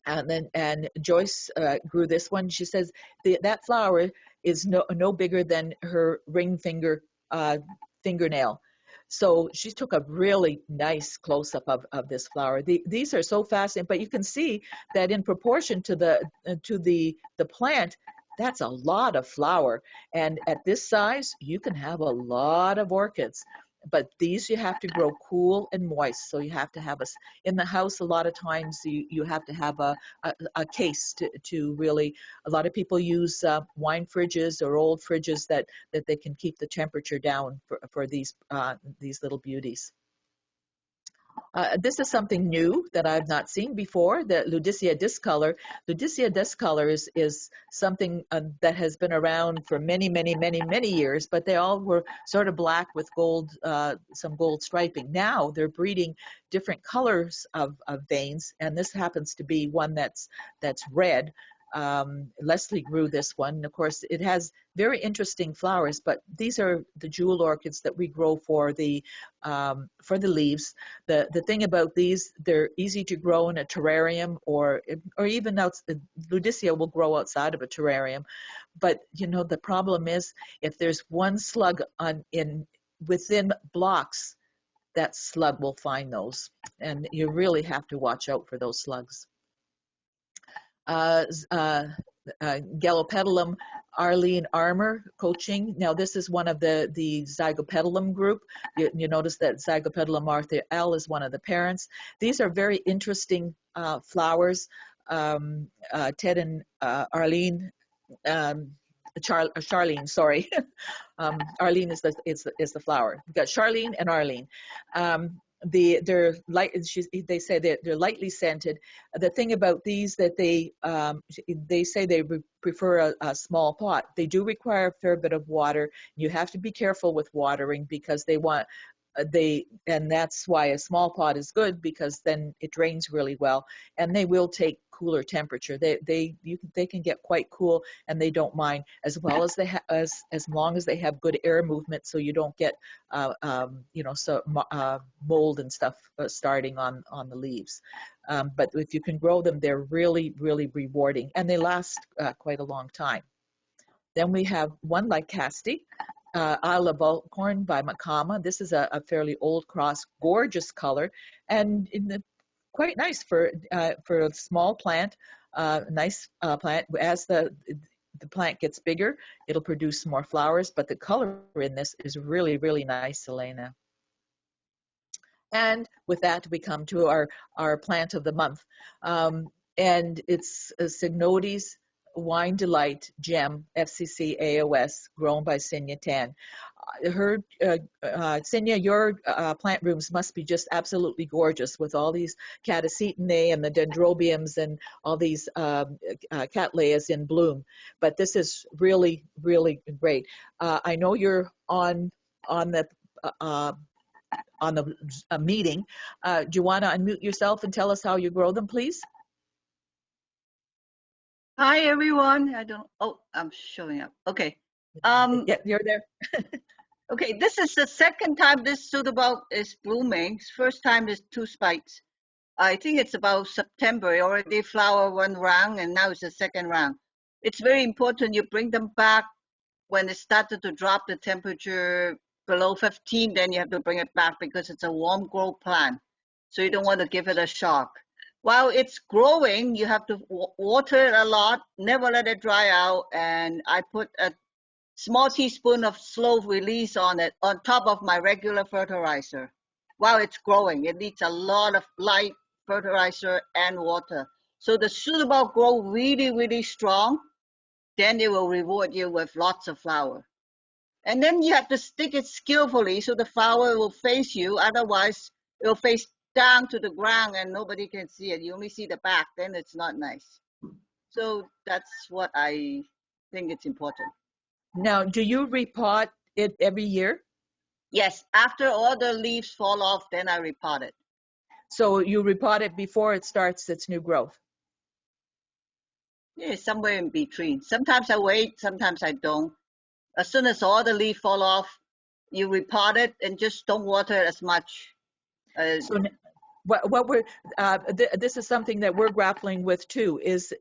And Joyce grew this one. She says that flower is no bigger than her ring finger fingernail. So she took a really nice close-up of this flower. These are so fascinating, but you can see that in proportion to the plant, that's a lot of flower. And at this size, you can have a lot of orchids. But these you have to grow cool and moist. So you have to have in the house, a lot of times you have to have a case to really, a lot of people use wine fridges or old fridges that they can keep the temperature down for these little beauties. This is something new that I've not seen before, the Ludicea discolor. Ludicea discolor is something that has been around for many years, but they all were sort of black with gold, some gold striping. Now they're breeding different colors of veins, and this happens to be one that's red. Leslie grew this one. Of course, it has very interesting flowers, but these are the jewel orchids that we grow for the leaves. The thing about these, they're easy to grow in a terrarium, or even Ludicea will grow outside of a terrarium. But you know, the problem is if there's one slug within blocks, that slug will find those, and you really have to watch out for those slugs. Galopedilum Arlene Armour coaching. Now this is one of the Zygopedilum group. You notice that Zygopedilum Arthur L is one of the parents. These are very interesting flowers. Ted and Arlene, Charlene, sorry. Arlene is the flower. We've got Charlene and Arlene. They're light. They say they're lightly scented. The thing about these that they say they prefer a small pot. They do require a fair bit of water. You have to be careful with watering because and that's why a small pot is good, because then it drains really well, and they will take cooler temperature. They can get quite cool, and they don't mind, as well as as long as they have good air movement, so you don't get mold and stuff starting on the leaves. But if you can grow them, they're really rewarding, and they last quite a long time. Then we have one like Casti, Isle of Bullcorn by Macama. This is a fairly old cross, gorgeous color, and quite nice for a small plant. Nice plant. As the plant gets bigger, it'll produce more flowers, but the color in this is really nice, Elena. And with that, we come to our plant of the month, and it's Cygnodes Wine Delight Gem FCC AOS, grown by Hsinying Tan. Hsinying, your plant rooms must be just absolutely gorgeous with all these Catasetum and the dendrobiums and all these Cattleyas in bloom. But this is really great. I know you're on the meeting. Do you want to unmute yourself and tell us how you grow them, please? Hi everyone. I'm showing up. Okay. Yeah, you're there. Okay, this is the second time this pseudobulb is blooming. First time is 2 spikes. I think it's about September. It already flower one round, and now it's the second round. It's very important you bring them back when it started to drop the temperature below 15. Then you have to bring it back because it's a warm grow plant. So you don't want to give it a shock. While it's growing, you have to water it a lot, never let it dry out. And I put a small teaspoon of slow release on it on top of my regular fertilizer. While it's growing, it needs a lot of light fertilizer and water. So the suitable grow really, really strong, then it will reward you with lots of flower. And then you have to stick it skillfully so the flower will face you. Otherwise, it will face down to the ground and nobody can see it. You only see the back, then it's not nice. So that's what I think it's important. Now, do you repot it every year? Yes, after all the leaves fall off, then I repot it. So you repot it before it starts its new growth? Yeah, somewhere in between. Sometimes I wait, sometimes I don't. As soon as all the leaves fall off, you repot it and just don't water it as much. So what we're this is something that we're grappling with too. Is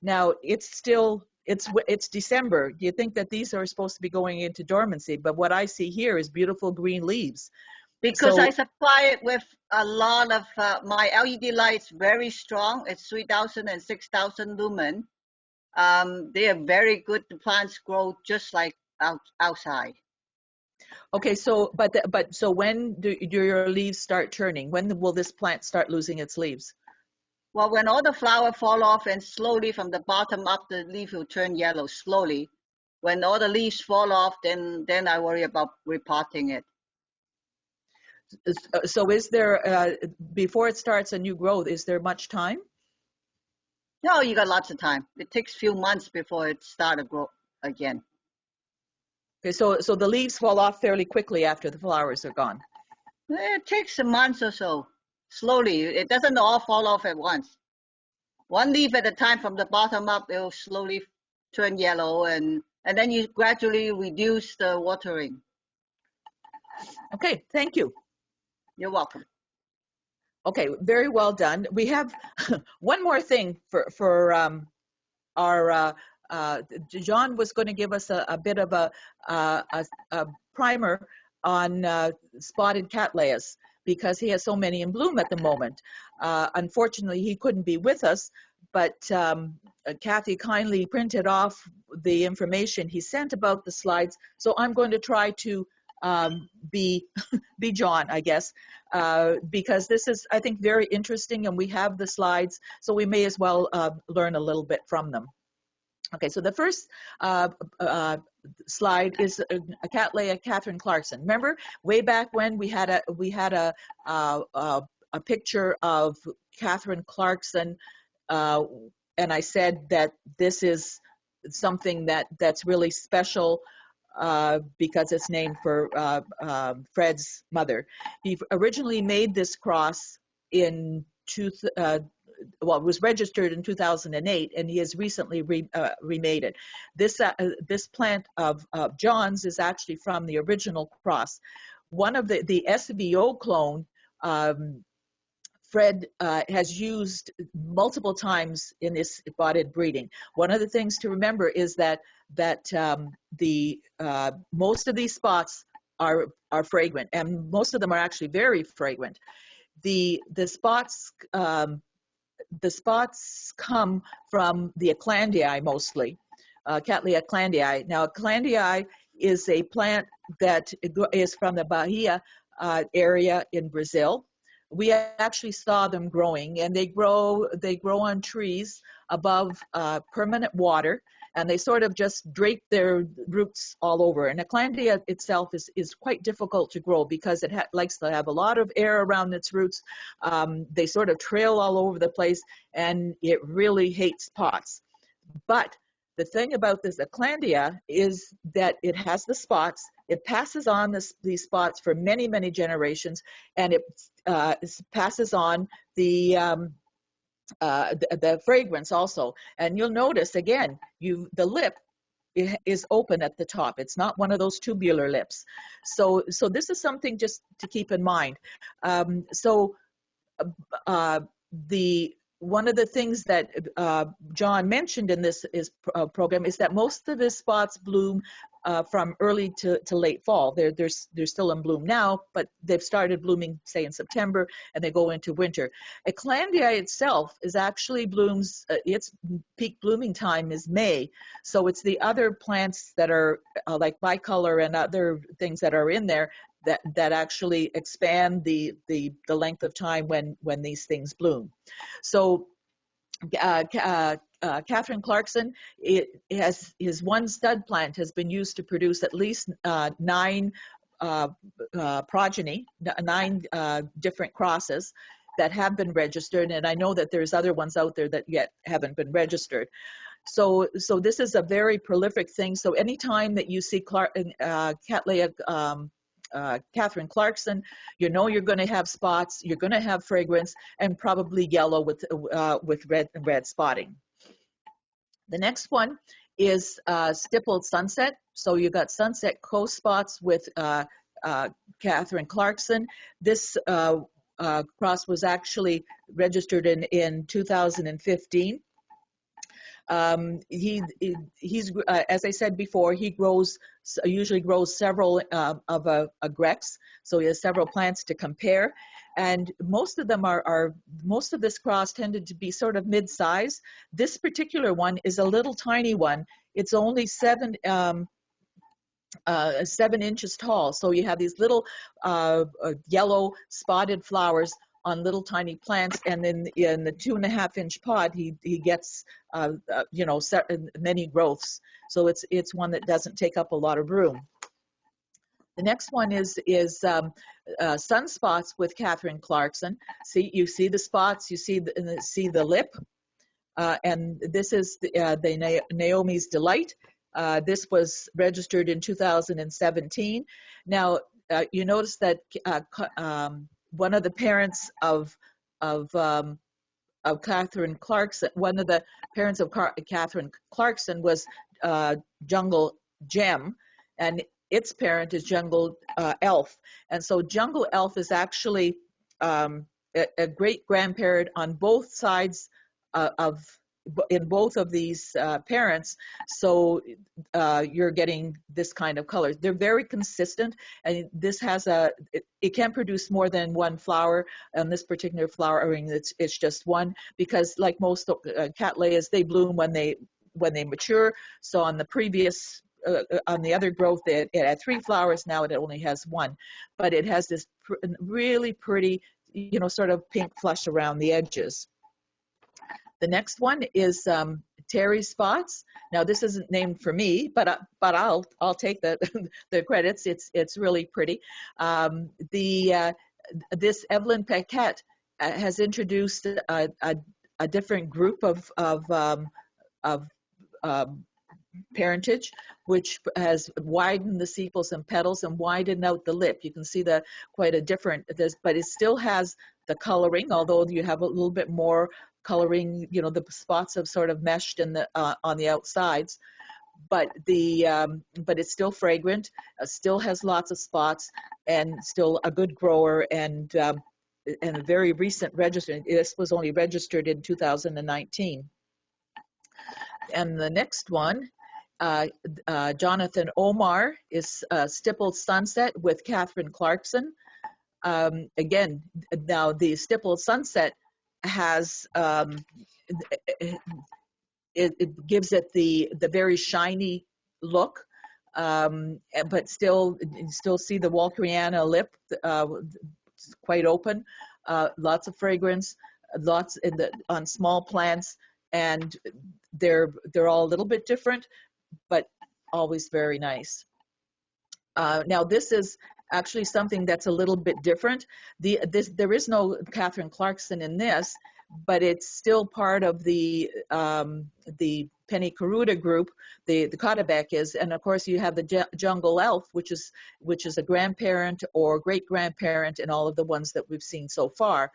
now it's December. Do you think that these are supposed to be going into dormancy? But what I see here is beautiful green leaves. Because So, I supply it with a lot of my LED lights, very strong. It's 3,000 and 6,000 lumen. They are very good. The plants grow just like outside. okay, so so when do your leaves start turning? When will this plant start losing its leaves? Well, when all the flower fall off and slowly from the bottom up, the leaf will turn yellow slowly. When all the leaves fall off, then I worry about repotting it. So is there before it starts a new growth? Is there much time? No, you got lots of time. It takes a few months before it starts to grow again. Okay, so the leaves fall off fairly quickly after the flowers are gone. It takes a month or so. Slowly. It doesn't all fall off at once. One leaf at a time from the bottom up, it will slowly turn yellow, and then you gradually reduce the watering. Okay, thank you. You're welcome. Okay, very well done. We have one more thing for our John was going to give us a bit of a primer on spotted cattleyas because he has so many in bloom at the moment. Unfortunately, he couldn't be with us, but Kathy kindly printed off the information he sent about the slides. So I'm going to try to be John, I guess, because this is, I think, very interesting, and we have the slides, so we may as well learn a little bit from them. Okay, so the first slide is a Cattleya Catherine Clarkson. Remember, way back when we had a picture of Catherine Clarkson, and I said that this is something that's really special because it's named for Fred's mother. He originally made this cross in well, it was registered in 2008, and he has recently remade it. This plant of John's is actually from the original cross. One of the SVO clone, Fred has used multiple times in this spotted breeding. One of the things to remember is that most of these spots are fragrant, and most of them are actually very fragrant. The spots come from the Eclandii mostly, Cattleya eclandii. Now, eclandii is a plant that is from the Bahia area in Brazil. We actually saw them growing, and they grow on trees above permanent water, and they sort of just drape their roots all over. And eclandia itself is quite difficult to grow because it likes to have a lot of air around its roots. They sort of trail all over the place, and it really hates pots. But the thing about this eclandia is that it has the spots. It passes on these spots for many, many generations, and it passes on the fragrance also. And you'll notice again, the lip is open at the top. It's not one of those tubular lips. So this is something just to keep in mind. one of the things that John mentioned in this program is that most of his spots bloom from early to late fall. They're still in bloom now, but they've started blooming, say, in September, and they go into winter. Eclandia itself is actually blooms, its peak blooming time is May. So it's the other plants that are like bicolor and other things that are in there that actually expand the length of time when these things bloom. So Catherine Clarkson, his one stud plant has been used to produce at least 9 progeny, 9 different crosses that have been registered, and I know that there's other ones out there that yet haven't been registered. So this is a very prolific thing. So anytime that you see Cattleya Catherine Clarkson, you know you're going to have spots, you're going to have fragrance, and probably yellow with red spotting. The next one is stippled sunset. So you got sunset coast spots with Catherine Clarkson. This cross was actually registered in 2015. He's as I said before, he usually grows several of a grex, so he has several plants to compare, and most of them most of this cross tended to be sort of mid-size. This particular one is a little tiny one. It's only 7 inches tall, so you have these little yellow spotted flowers on little tiny plants, and then in the 2.5-inch pod he gets you know, many growths. So it's one that doesn't take up a lot of room. The next one is sunspots with Catherine Clarkson. You see the spots, you see the lip, and this is the Naomi's Delight. This was registered in 2017. Now you notice that one of the parents of Catherine Clarkson, one of the parents of Catherine Clarkson was Jungle Gem, and its parent is Jungle Elf. And so Jungle Elf is actually a great grandparent on both sides in both of these parents, so you're getting this kind of color. They're very consistent, and this has it can produce more than one flower. On this particular flowering, it's just one, because like most Cattleyas, they bloom when they mature. So on the previous on the other growth, it had 3 flowers. Now it only has 1, but it has this really pretty, you know, sort of pink flush around the edges. The next one is Terry Spots. Now this isn't named for me, but I'll take the the credits. It's really pretty. This Evelyn Paquette has introduced a different group of parentage, which has widened the sepals and petals and widened out the lip. You can see quite a different but it still has the coloring, although you have a little bit more coloring. You know, the spots have sort of meshed in the on the outsides, but it's still fragrant, still has lots of spots, and still a good grower, and a very recent register. This was only registered in 2019. And the next one, Jonathan Omar, is Stippled Sunset with Catherine Clarkson. Again, now the Stippled Sunset has it gives it the very shiny look, but still see the Walkeriana lip, quite open, lots of fragrance, lots on small plants, and they're all a little bit different, but always very nice. Now this is actually something that's a little bit different. There is no Catherine Clarkson in this, but it's still part of the Pennycaruta group. The Caudebec is, and of course you have the Jungle Elf, which is a grandparent or great grandparent in all of the ones that we've seen so far.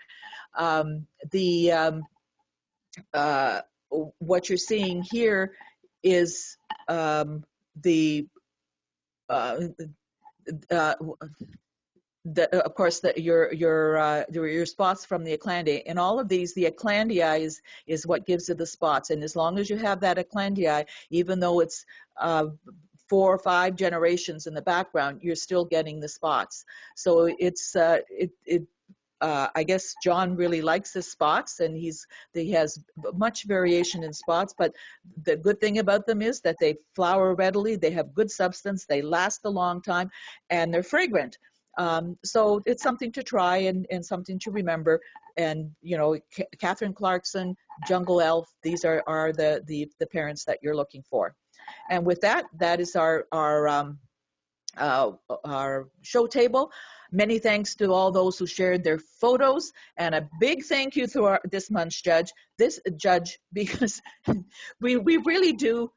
What you're seeing here is of course, your spots from the eclandia. In all of these, the eclandia is what gives it the spots. And as long as you have that eclandia, even though it's 4 or 5 generations in the background, you're still getting the spots. So it's I guess John really likes his spots, and he has much variation in spots, but the good thing about them is that they flower readily, they have good substance, they last a long time, and they're fragrant. So it's something to try and something to remember. And, you know, Catherine Clarkson, Jungle Elf, these are the parents that you're looking for. And with that, that is our show table. Many thanks to all those who shared their photos, and a big thank you to this month's judge, because we really do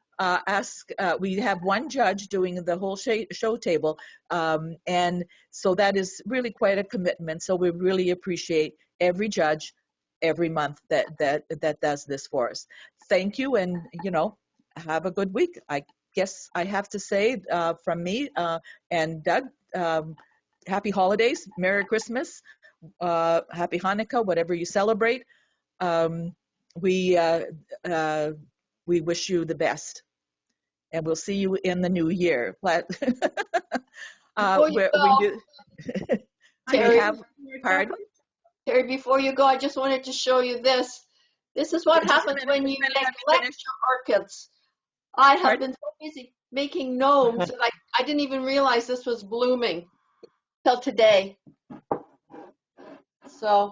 we have one judge doing the whole show table, and so that is really quite a commitment. So we really appreciate every judge every month that does this for us. Thank you, and you know, have a good week. I guess I have to say from me and Doug, happy holidays, Merry Christmas, Happy Hanukkah, whatever you celebrate. We wish you the best, and we'll see you in the new year. Terry, before you go, I just wanted to show you this. This is what happens when you neglect your orchids. I have been so busy making gnomes that I didn't even realize this was blooming till today. So.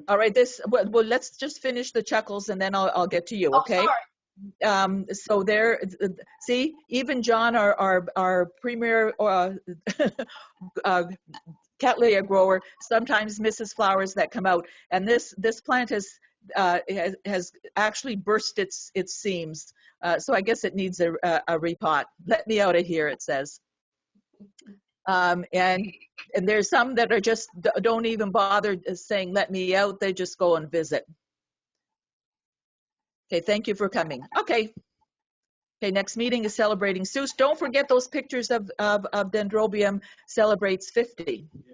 All right, well, let's just finish the chuckles and then I'll get to you, okay? So there, see, even John, our premier Cattleya grower, sometimes misses flowers that come out, and this plant has actually burst its seams. So I guess it needs a repot. Let me out of here, it says. And there's some that are just don't even bother saying let me out. They just go and visit. Okay, thank you for coming. Okay, next meeting is celebrating SOOS. Don't forget those pictures of Dendrobium celebrates 50. Yeah.